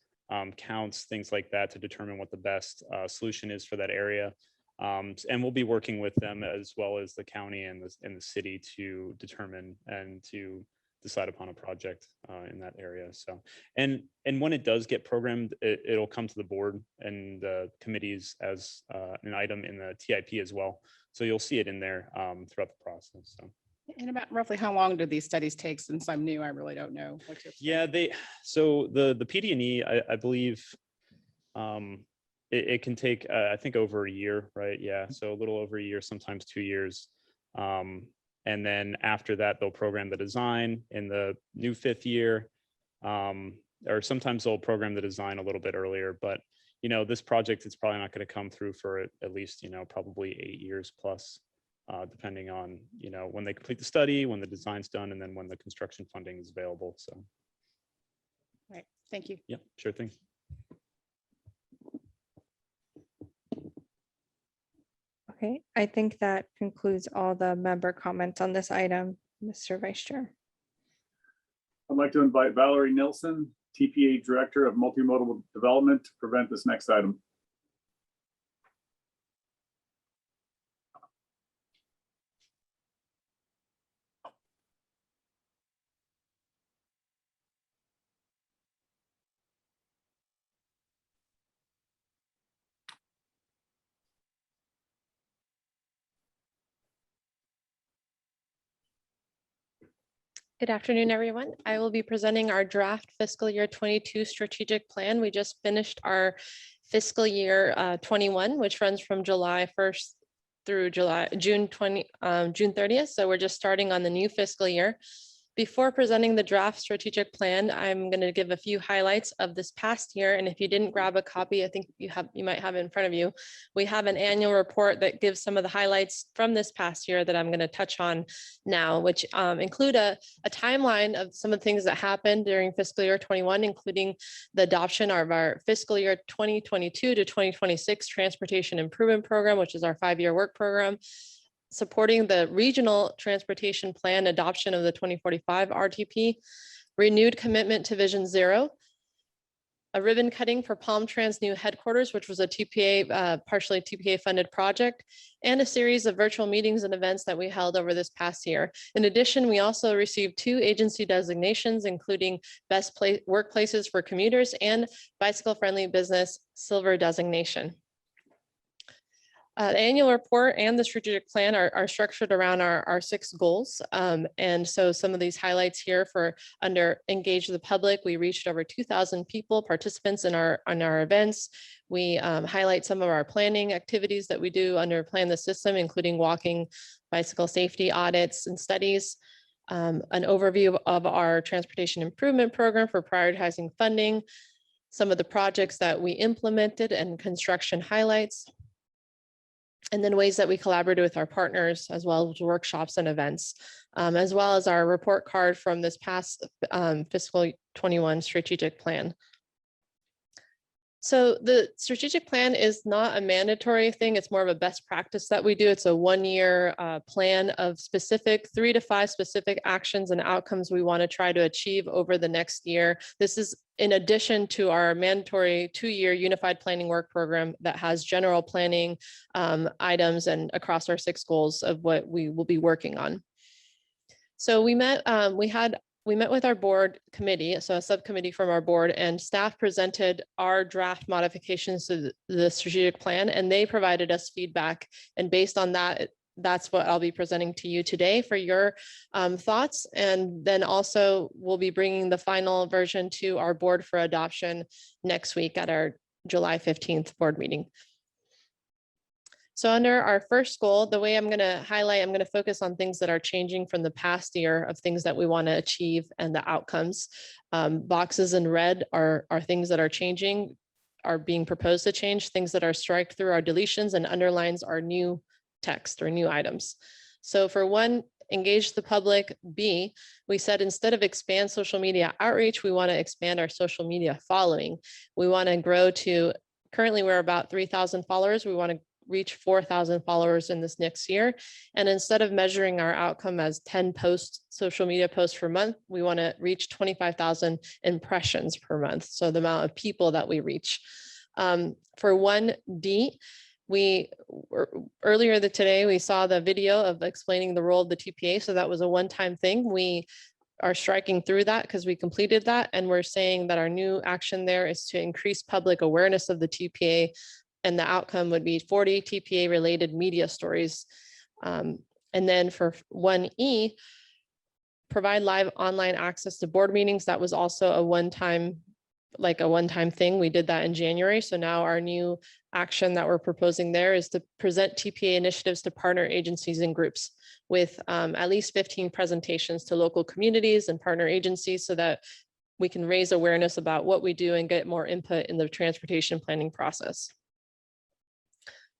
Speaker 9: counts, things like that to determine what the best solution is for that area. And we'll be working with them as well as the county and the city to determine and to decide upon a project in that area. So, and when it does get programmed, it'll come to the board and the committees as an item in the TIP as well. So you'll see it in there throughout the process. So.
Speaker 3: And about roughly how long do these studies take? Since I'm new, I really don't know what to expect.
Speaker 9: Yeah, so the PD&E, I believe it can take, I think, over a year, right? Yeah, so a little over a year, sometimes 2 years. And then after that, they'll program the design in the new 5th year, or sometimes they'll program the design a little bit earlier. But, this project is probably not going to come through for at least, probably 8 years plus. Depending on, when they complete the study, when the design's done, and then when the construction funding is available. So.
Speaker 3: Right. Thank you.
Speaker 9: Yeah, sure thing.
Speaker 1: Okay, I think that concludes all the member comments on this item, Mr. Vice Chair.
Speaker 2: I'd like to invite Valerie Nilsson, TPA Director of Multimodal Development, to present this next item.
Speaker 12: Good afternoon, everyone. I will be presenting our draft fiscal year 22 strategic plan. We just finished our fiscal year 21, which runs from July 1st through June 30th. So we're just starting on the new fiscal year. Before presenting the draft strategic plan, I'm going to give a few highlights of this past year. And if you didn't grab a copy, I think you might have it in front of you. We have an annual report that gives some of the highlights from this past year that I'm going to touch on now, which include a timeline of some of the things that happened during fiscal year 21, including the adoption of our fiscal year 2022 to 2026 Transportation Improvement Program, which is our 5-year work program, supporting the regional transportation plan adoption of the 2045 RTP, renewed commitment to Vision Zero, a ribbon cutting for Palm Trans new headquarters, which was a TPA, partially TPA funded project, and a series of virtual meetings and events that we held over this past year. In addition, we also received 2 agency designations, including Best Workplaces for Commuters and Bicycle Friendly Business Silver designation. The annual report and the strategic plan are structured around our 6 goals. And so some of these highlights here for under engage the public, we reached over 2,000 people, participants in our events. We highlight some of our planning activities that we do under Plan the System, including walking, bicycle safety audits and studies. An overview of our transportation improvement program for prioritizing funding, some of the projects that we implemented and construction highlights, and then ways that we collaborated with our partners, as well as workshops and events, as well as our report card from this past fiscal 21 strategic plan. So the strategic plan is not a mandatory thing. It's more of a best practice that we do. It's a 1-year plan of specific 3 to 5 specific actions and outcomes we want to try to achieve over the next year. This is in addition to our mandatory 2-year unified planning work program that has general planning items and across our 6 goals of what we will be working on. So we met with our board committee, so a subcommittee from our board, and staff presented our draft modifications to the strategic plan, and they provided us feedback. And based on that, that's what I'll be presenting to you today for your thoughts. And then also we'll be bringing the final version to our board for adoption next week at our July 15th board meeting. So under our first goal, the way I'm going to focus on things that are changing from the past year of things that we want to achieve and the outcomes. Boxes in red are things that are changing, are being proposed to change. Things that are striked through our deletions, and underlines are new text or new items. So for one, engage the public. B, we said instead of expand social media outreach, we want to expand our social media following. We want to grow to, currently we're about 3,000 followers. We want to reach 4,000 followers in this next year. And instead of measuring our outcome as 10 social media posts per month, we want to reach 25,000 impressions per month. So the amount of people that we reach. For 1D, earlier today, we saw the video of explaining the role of the TPA. So that was a one-time thing. We are striking through that because we completed that. And we're saying that our new action there is to increase public awareness of the TPA. And the outcome would be 40 TPA related media stories. And then for 1E, provide live online access to board meetings. That was also a one-time thing. We did that in January. So now our new action that we're proposing there is to present TPA initiatives to partner agencies and groups with at least 15 presentations to local communities and partner agencies so that we can raise awareness about what we do and get more input in the transportation planning process.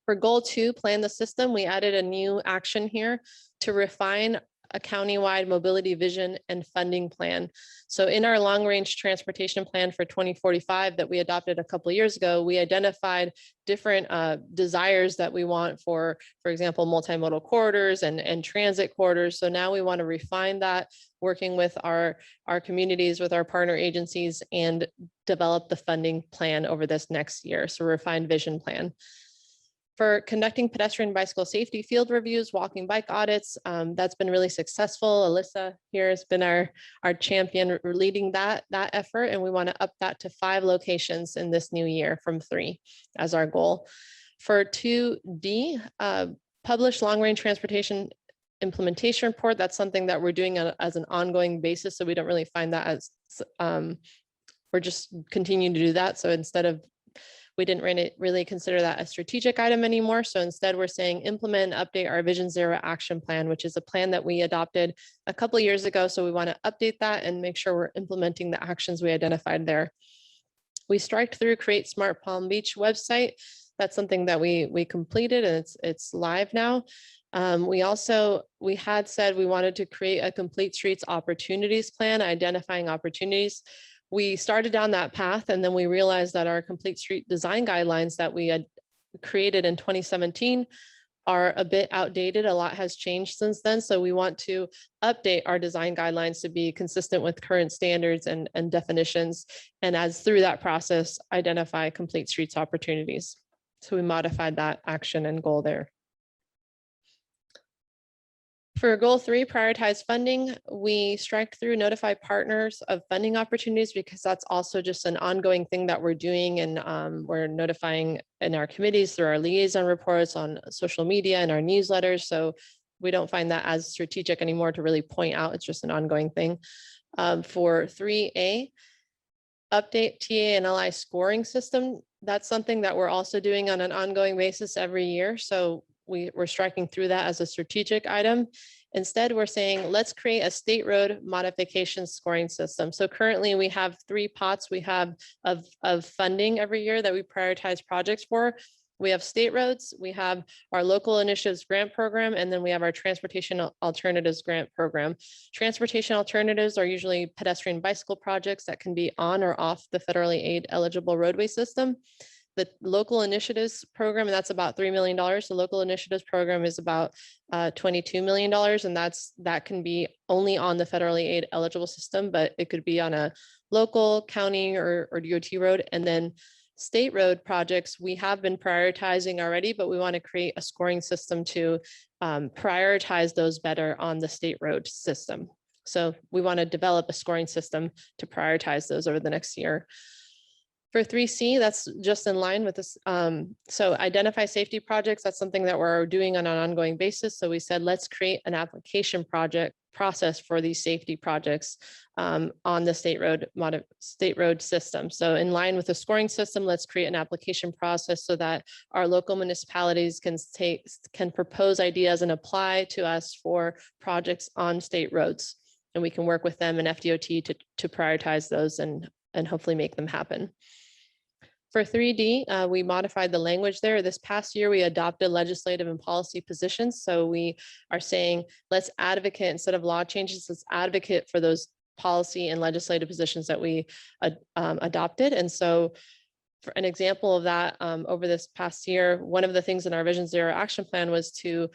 Speaker 12: For goal 2, plan the system, we added a new action here to refine a countywide mobility vision and funding plan. So in our long range transportation plan for 2045 that we adopted a couple of years ago, we identified different desires that we want for example, multimodal corridors and transit corridors. So now we want to refine that, working with our communities, with our partner agencies, and develop the funding plan over this next year. So refined vision plan. For conducting pedestrian bicycle safety field reviews, walking bike audits, that's been really successful. Alyssa here has been our champion leading that effort, and we want to up that to 5 locations in this new year from 3 as our goal. For 2D, publish long-range transportation implementation report. That's something that we're doing as an ongoing basis, so we don't really find that as, we're just continuing to do that. So instead of, we didn't really consider that a strategic item anymore. So instead we're saying implement and update our Vision Zero action plan, which is a plan that we adopted a couple of years ago. So we want to update that and make sure we're implementing the actions we identified there. We striked through Create Smart Palm Beach website. That's something that we completed, and it's live now. We had said we wanted to create a complete streets opportunities plan, identifying opportunities. We started down that path, and then we realized that our complete street design guidelines that we had created in 2017 are a bit outdated. A lot has changed since then. So we want to update our design guidelines to be consistent with current standards and definitions. And as through that process, identify complete streets opportunities. So we modified that action and goal there. For goal 3, prioritize funding, we strike through notify partners of funding opportunities because that's also just an ongoing thing that we're doing, and we're notifying in our committees through our liaison reports on social media and our newsletters. So we don't find that as strategic anymore to really point out. It's just an ongoing thing. For 3A, update TA and LI scoring system. That's something that we're also doing on an ongoing basis every year. So we're striking through that as a strategic item. Instead, we're saying, let's create a state road modification scoring system. So currently we have 3 pots we have of funding every year that we prioritize projects for. We have state roads, we have our local initiatives grant program, and then we have our transportation alternatives grant program. Transportation alternatives are usually pedestrian bicycle projects that can be on or off the federally aid eligible roadway system. The local initiatives program, and that's about $3 million. The local initiatives program is about $22 million, and that can be only on the federally aid eligible system, but it could be on a local, county, or DOT road. And then state road projects, we have been prioritizing already, but we want to create a scoring system to prioritize those better on the state road system. So we want to develop a scoring system to prioritize those over the next year. For 3C, that's just in line with this. So identify safety projects, that's something that we're doing on an ongoing basis. So we said, let's create an application process for these safety projects on the state road system. So in line with the scoring system, let's create an application process so that our local municipalities can propose ideas and apply to us for projects on state roads. And we can work with them and FDOT to prioritize those and hopefully make them happen. For 3D, we modified the language there. This past year, we adopted legislative and policy positions. So we are saying, let's advocate instead of law changes, let's advocate for those policy and legislative positions that we adopted. And so for an example of that, over this past year, one of the things in our Vision Zero action plan was to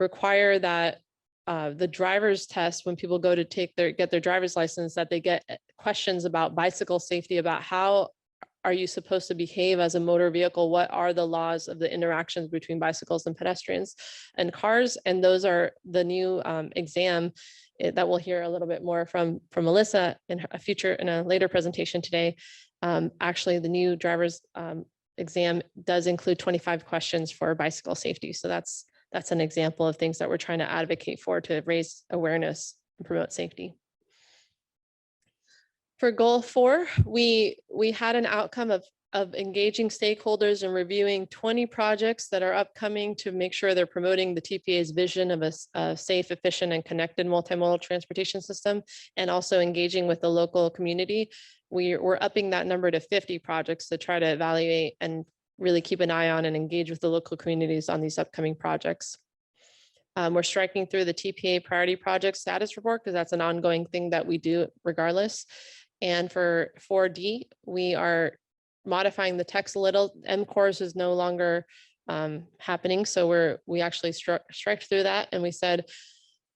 Speaker 12: require that the driver's test, when people go to get their driver's license, that they get questions about bicycle safety, about how are you supposed to behave as a motor vehicle? What are the laws of the interactions between bicycles and pedestrians and cars? And those are the new exam that we'll hear a little bit more from Melissa in a later presentation today. Actually, the new driver's exam does include 25 questions for bicycle safety. So that's an example of things that we're trying to advocate for to raise awareness and promote safety. For goal 4, we had an outcome of engaging stakeholders and reviewing 20 projects that are upcoming to make sure they're promoting the TPA's vision of a safe, efficient, and connected multimodal transportation system, and also engaging with the local community. We're upping that number to 50 projects to try to evaluate and really keep an eye on and engage with the local communities on these upcoming projects. We're striking through the TPA priority project status report because that's an ongoing thing that we do regardless. And for 4D, we are modifying the text a little. MCORS is no longer happening. So we actually striked through that and we said,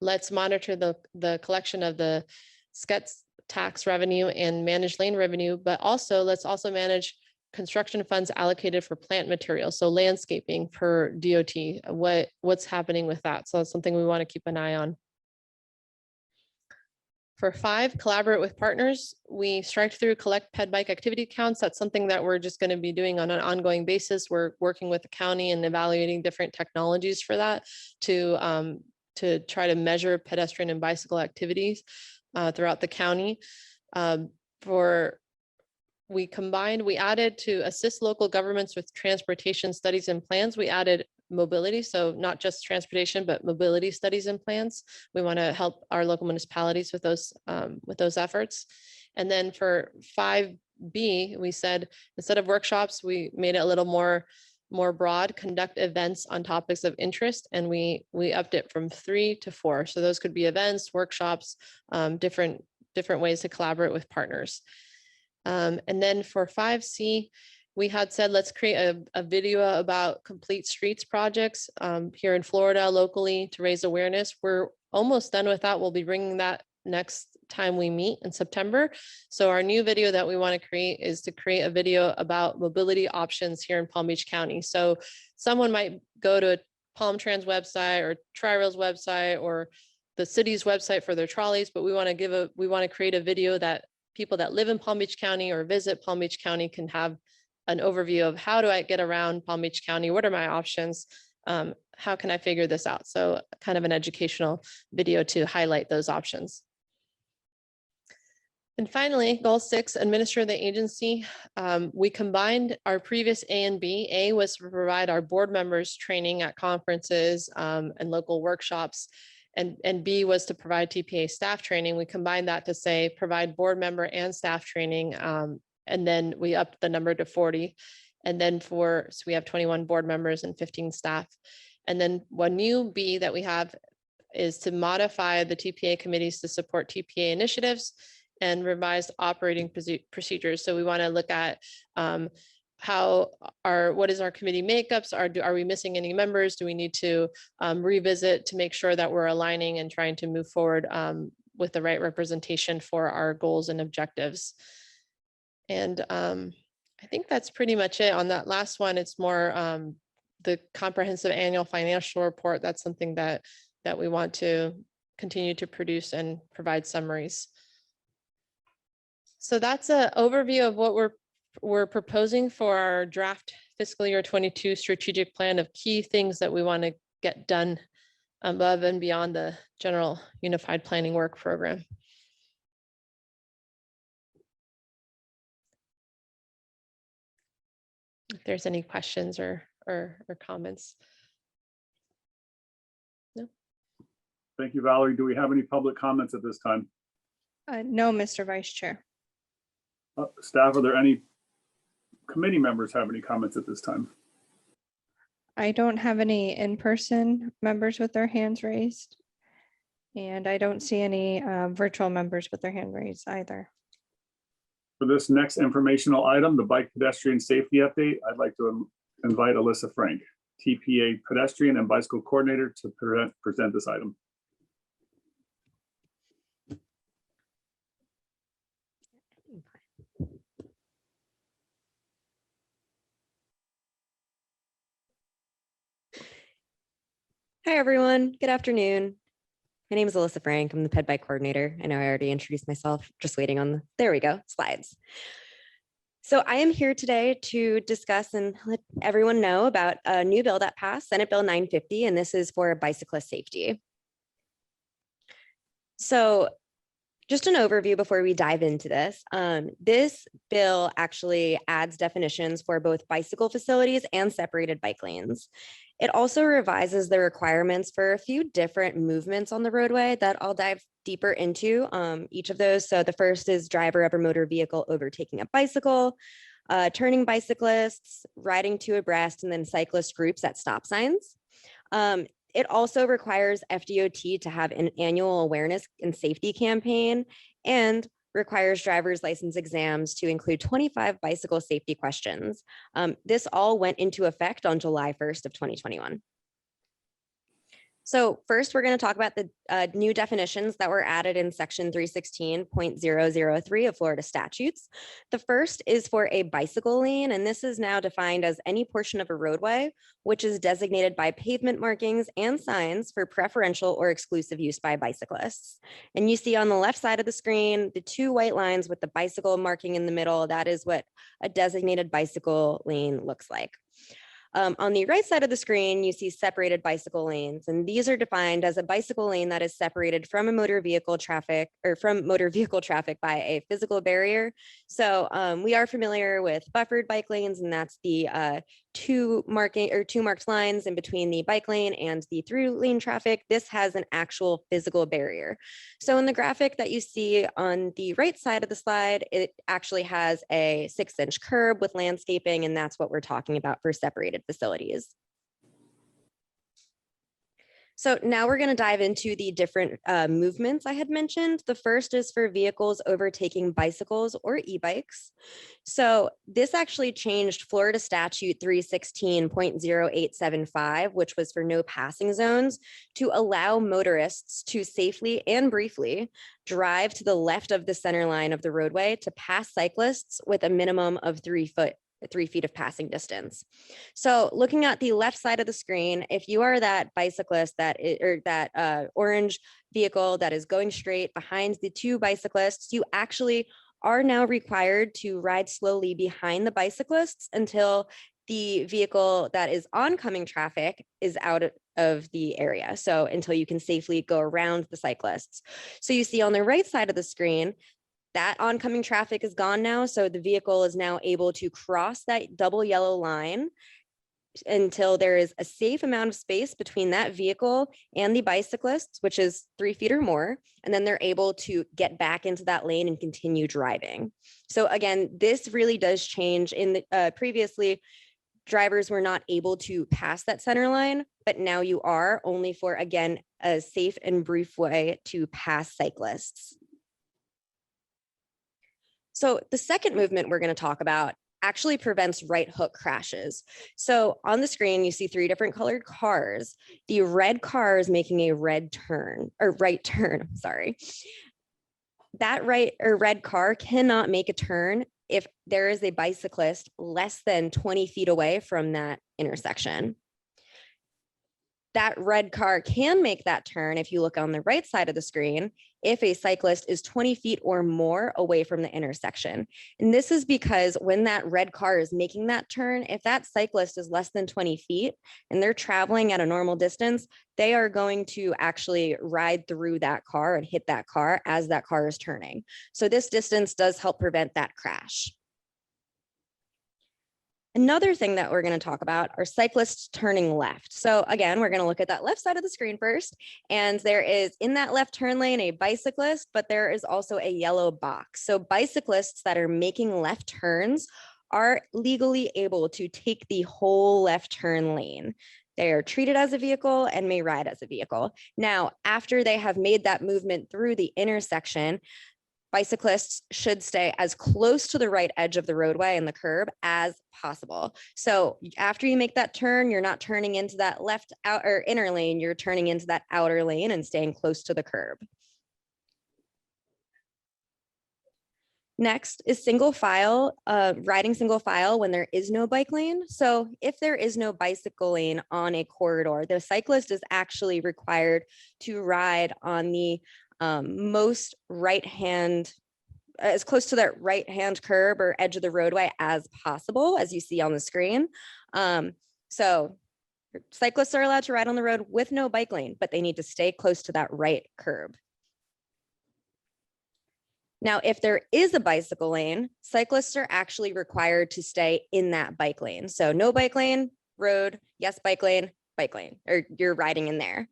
Speaker 12: let's monitor the collection of the SCETS tax revenue and managed lane revenue, but also let's also manage construction funds allocated for plant materials. So landscaping per DOT, what's happening with that? So that's something we want to keep an eye on. For 5, collaborate with partners. We strike through collect ped bike activity counts. That's something that we're just going to be doing on an ongoing basis. We're working with the county and evaluating different technologies for that to try to measure pedestrian and bicycle activities throughout the county. We added to assist local governments with transportation studies and plans. We added mobility, so not just transportation, but mobility studies and plans. We want to help our local municipalities with those efforts. And then for 5B, we said instead of workshops, we made it a little more broad, conduct events on topics of interest, and we upped it from 3 to 4. So those could be events, workshops, different ways to collaborate with partners. And then for 5C, we had said, let's create a video about complete streets projects here in Florida locally to raise awareness. We're almost done with that. We'll be bringing that next time we meet in September. So our new video that we want to create is to create a video about mobility options here in Palm Beach County. So someone might go to Palm Trans website or Tri-Rail's website or the city's website for their trolleys, but we want to create a video that people that live in Palm Beach County or visit Palm Beach County can have an overview of how do I get around Palm Beach County? What are my options? How can I figure this out? So kind of an educational video to highlight those options. And finally, goal 6, administer the agency. We combined our previous A and B. A was to provide our board members training at conferences and local workshops. And B was to provide TPA staff training. We combined that to say provide board member and staff training. And then we upped the number to 40. And then so we have 21 board members and 15 staff. And then one new B that we have is to modify the TPA committees to support TPA initiatives and revised operating procedures. So we want to look at what is our committee makeups? Are we missing any members? Do we need to revisit to make sure that we're aligning and trying to move forward with the right representation for our goals and objectives? And I think that's pretty much it. On that last one, it's more the comprehensive annual financial report. That's something that we want to continue to produce and provide summaries. So that's an overview of what we're proposing for our draft fiscal year 22 strategic plan of key things that we want to get done above and beyond the general unified planning work program. If there's any questions or comments. No.
Speaker 2: Thank you, Valerie. Do we have any public comments at this time?
Speaker 1: No, Mr. Vice Chair.
Speaker 2: Staff, are there any committee members have any comments at this time?
Speaker 1: I don't have any in-person members with their hands raised. And I don't see any virtual members with their hand raised either.
Speaker 2: For this next informational item, the bike pedestrian safety update, I'd like to invite Alyssa Frank, TPA pedestrian and bicycle coordinator, to present this item.
Speaker 10: Hi, everyone. Good afternoon. My name is Alyssa Frank. I'm the Ped Bike coordinator. I know I already introduced myself, just waiting on the, there we go, slides. So I am here today to discuss and let everyone know about a new bill that passed, Senate Bill 950, and this is for bicyclist safety. So just an overview before we dive into this. This bill actually adds definitions for both bicycle facilities and separated bike lanes. It also revises the requirements for a few different movements on the roadway that I'll dive deeper into each of those. So the first is driver of a motor vehicle overtaking a bicycle, turning bicyclists, riding two abreast, and then cyclist groups at stop signs. It also requires FDOT to have an annual awareness and safety campaign and requires driver's license exams to include 25 bicycle safety questions. This all went into effect on July 1st of 2021. So first, we're going to talk about the new definitions that were added in section 316.003 of Florida statutes. The first is for a bicycle lane, and this is now defined as any portion of a roadway which is designated by pavement markings and signs for preferential or exclusive use by bicyclists. And you see on the left side of the screen, the two white lines with the bicycle marking in the middle. That is what a designated bicycle lane looks like. On the right side of the screen, you see separated bicycle lanes, and these are defined as a bicycle lane that is separated from a motor vehicle traffic by a physical barrier. So we are familiar with buffered bike lanes, and that's the two marked lines in between the bike lane and the through lane traffic. This has an actual physical barrier. So in the graphic that you see on the right side of the slide, it actually has a 6-inch curb with landscaping, and that's what we're talking about for separated facilities. So now we're going to dive into the different movements I had mentioned. The first is for vehicles overtaking bicycles or e-bikes. So this actually changed Florida statute 316.0875, which was for no passing zones, to allow motorists to safely and briefly drive to the left of the center line of the roadway to pass cyclists with a minimum of 3 feet of passing distance. So looking at the left side of the screen, if you are that bicyclist that orange vehicle that is going straight behind the two bicyclists, you actually are now required to ride slowly behind the bicyclists until the vehicle that is oncoming traffic is out of the area. So until you can safely go around the cyclists. So you see on the right side of the screen, that oncoming traffic is gone now, so the vehicle is now able to cross that double yellow line until there is a safe amount of space between that vehicle and the bicyclists, which is 3 feet or more, and then they're able to get back into that lane and continue driving. So again, this really does change. In the previously, drivers were not able to pass that center line, but now you are, only for, again, a safe and brief way to pass cyclists. So the second movement we're going to talk about actually prevents right hook crashes. So on the screen, you see 3 different colored cars. The red car is making a right turn, sorry. That red car cannot make a turn if there is a bicyclist less than 20 feet away from that intersection. That red car can make that turn if you look on the right side of the screen, if a cyclist is 20 feet or more away from the intersection. And this is because when that red car is making that turn, if that cyclist is less than 20 feet and they're traveling at a normal distance, they are going to actually ride through that car and hit that car as that car is turning. So this distance does help prevent that crash. Another thing that we're going to talk about are cyclists turning left. So again, we're going to look at that left side of the screen first. And there is in that left turn lane a bicyclist, but there is also a yellow box. So bicyclists that are making left turns are legally able to take the whole left turn lane. They are treated as a vehicle and may ride as a vehicle. Now, after they have made that movement through the intersection, bicyclists should stay as close to the right edge of the roadway and the curb as possible. So after you make that turn, you're not turning into that left out or inner lane, you're turning into that outer lane and staying close to the curb. Next is single file, riding single file when there is no bike lane. So if there is no bicycle lane on a corridor, the cyclist is actually required to ride on the most right hand, as close to that right hand curb or edge of the roadway as possible, as you see on the screen. So cyclists are allowed to ride on the road with no bike lane, but they need to stay close to that right curb. Now, if there is a bicycle lane, cyclists are actually required to stay in that bike lane. So no bike lane, road, yes, bike lane, or you're riding in there.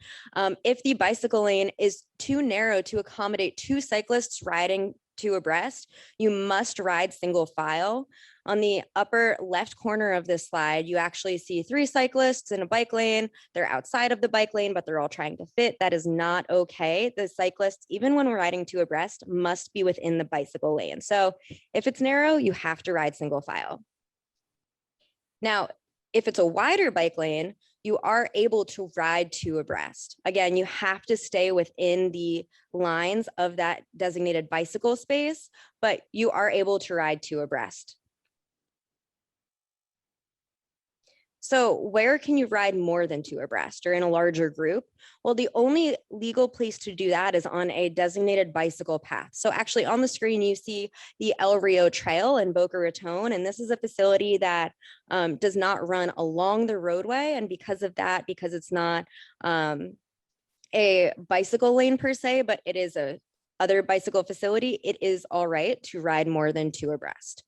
Speaker 10: If the bicycle lane is too narrow to accommodate two cyclists riding two abreast, you must ride single file. On the upper left corner of this slide, you actually see 3 cyclists in a bike lane. They're outside of the bike lane, but they're all trying to fit. That is not okay. The cyclists, even when we're riding two abreast, must be within the bicycle lane. So if it's narrow, you have to ride single file. Now, if it's a wider bike lane, you are able to ride two abreast. Again, you have to stay within the lines of that designated bicycle space, but you are able to ride two abreast. So where can you ride more than two abreast or in a larger group? Well, the only legal place to do that is on a designated bicycle path. So actually on the screen, you see the El Rio Trail in Boca Raton, and this is a facility that does not run along the roadway. And because of that, because it's not a bicycle lane per se, but it is a other bicycle facility, it is all right to ride more than two abreast.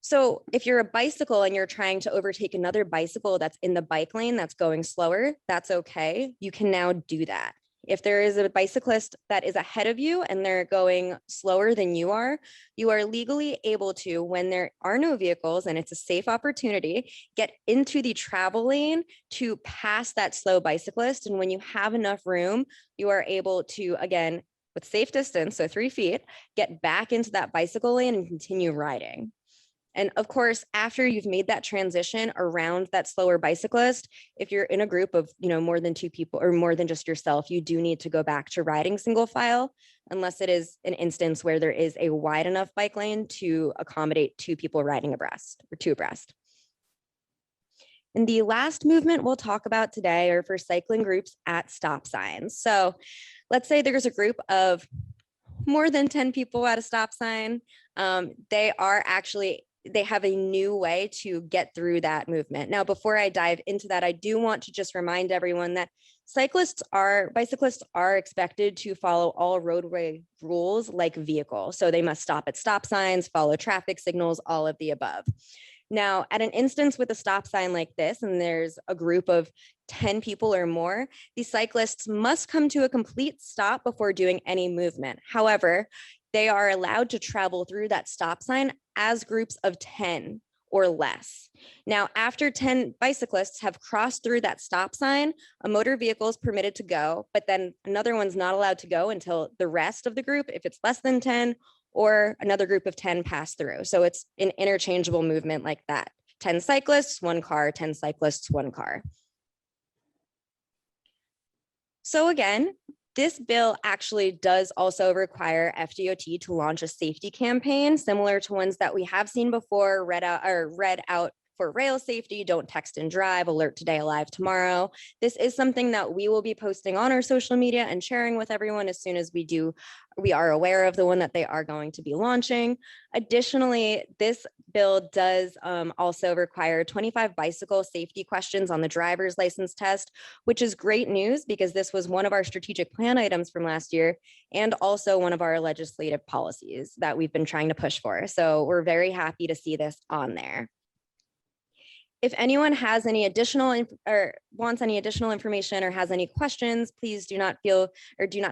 Speaker 10: So if you're a bicycle and you're trying to overtake another bicycle that's in the bike lane that's going slower, that's okay. You can now do that. If there is a bicyclist that is ahead of you and they're going slower than you are legally able to, when there are no vehicles and it's a safe opportunity, get into the travel lane to pass that slow bicyclist. And when you have enough room, you are able to, again, with safe distance, so 3 feet, get back into that bicycle lane and continue riding. And of course, after you've made that transition around that slower bicyclist, if you're in a group of, more than 2 people or more than just yourself, you do need to go back to riding single file, unless it is an instance where there is a wide enough bike lane to accommodate 2 people riding abreast or 2 abreast. And the last movement we'll talk about today are for cycling groups at stop signs. So let's say there's a group of more than 10 people at a stop sign. They have a new way to get through that movement. Now, before I dive into that, I do want to just remind everyone that bicyclists are expected to follow all roadway rules like vehicles. So they must stop at stop signs, follow traffic signals, all of the above. Now, at an instance with a stop sign like this, and there's a group of 10 people or more, the cyclists must come to a complete stop before doing any movement. However, they are allowed to travel through that stop sign as groups of 10 or less. Now, after 10 bicyclists have crossed through that stop sign, a motor vehicle is permitted to go, but then another one's not allowed to go until the rest of the group, if it's less than 10, or another group of 10 pass through. So it's an interchangeable movement like that. 10 cyclists, 1 car, 10 cyclists, 1 car. So again, This bill actually does also require FDOT to launch a safety campaign similar to ones that we have seen before, read out for rail safety, don't text and drive, alert today, alive tomorrow. This is something that we will be posting on our social media and sharing with everyone as soon as we are aware of the one that they are going to be launching. Additionally, this bill does also require 25 bicycle safety questions on the driver's license test, which is great news because this was one of our strategic plan items from last year and also one of our legislative policies that we've been trying to push for. So we're very happy to see this on there. If anyone has any additional or wants any additional information or has any questions, please do not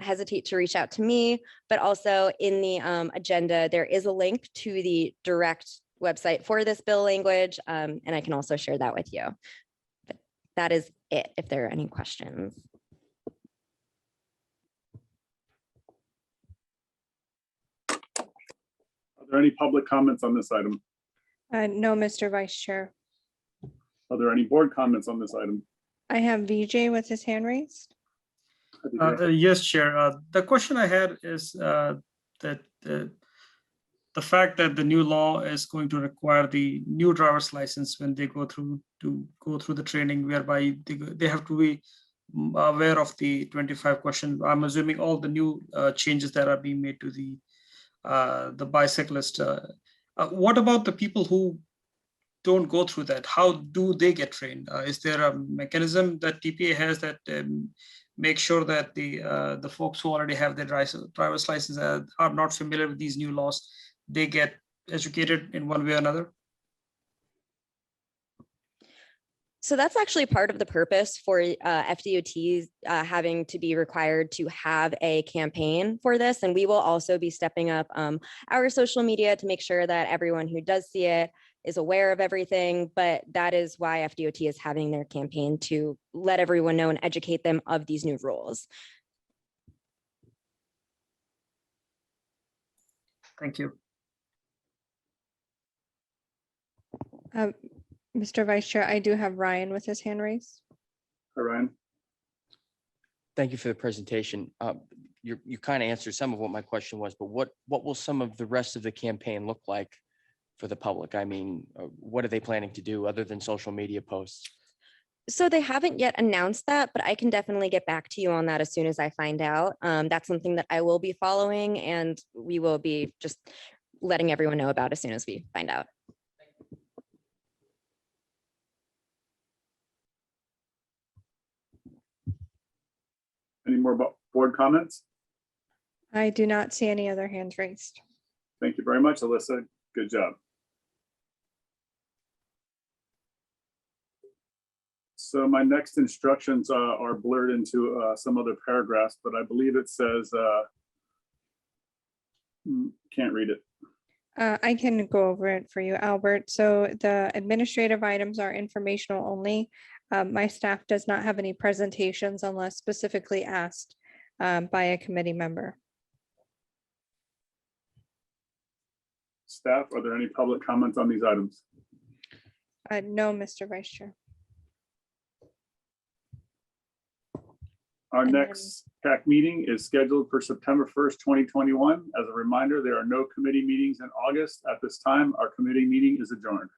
Speaker 10: hesitate to reach out to me. But also in the agenda, there is a link to the direct website for this bill language, and I can also share that with you. But that is it, if there are any questions.
Speaker 2: Are there any public comments on this item?
Speaker 1: No, Mr. Vice Chair.
Speaker 2: Are there any board comments on this item?
Speaker 1: I have VJ with his hand raised.
Speaker 11: Yes, Chair. The question I had is that the fact that the new law is going to require the new driver's license when they go through the training, whereby they have to be aware of the 25 question. I'm assuming all the new changes that are being made to the bicyclist. What about the people who don't go through that? How do they get trained? Is there a mechanism that TPA has that make sure that the folks who already have their driver's license are not familiar with these new laws, they get educated in one way or another?
Speaker 10: So that's actually part of the purpose for FDOT having to be required to have a campaign for this. And we will also be stepping up our social media to make sure that everyone who does see it is aware of everything. But that is why FDOT is having their campaign to let everyone know and educate them of these new rules.
Speaker 11: Thank you.
Speaker 1: Mr. Vice Chair, I do have Ryan with his hand raised.
Speaker 2: Hi, Ryan.
Speaker 5: Thank you for the presentation. You kind of answered some of what my question was, but what will some of the rest of the campaign look like for the public? I mean, what are they planning to do other than social media posts?
Speaker 10: So they haven't yet announced that, but I can definitely get back to you on that as soon as I find out. That's something that I will be following, and we will be just letting everyone know about as soon as we find out.
Speaker 2: Any more board comments?
Speaker 1: I do not see any other hands raised.
Speaker 2: Thank you very much, Alyssa. Good job. So my next instructions are blurred into some other paragraphs, but I believe it says, can't read it.
Speaker 1: I can go over it for you, Albert. So the administrative items are informational only. My staff does not have any presentations unless specifically asked by a committee member.
Speaker 2: Staff, are there any public comments on these items?
Speaker 1: No, Mr. Vice Chair.
Speaker 2: Our
Speaker 1: And
Speaker 2: next PAC meeting is scheduled for September 1st, 2021. As a reminder, there are no committee meetings in August. At this time, our committee meeting is adjourned.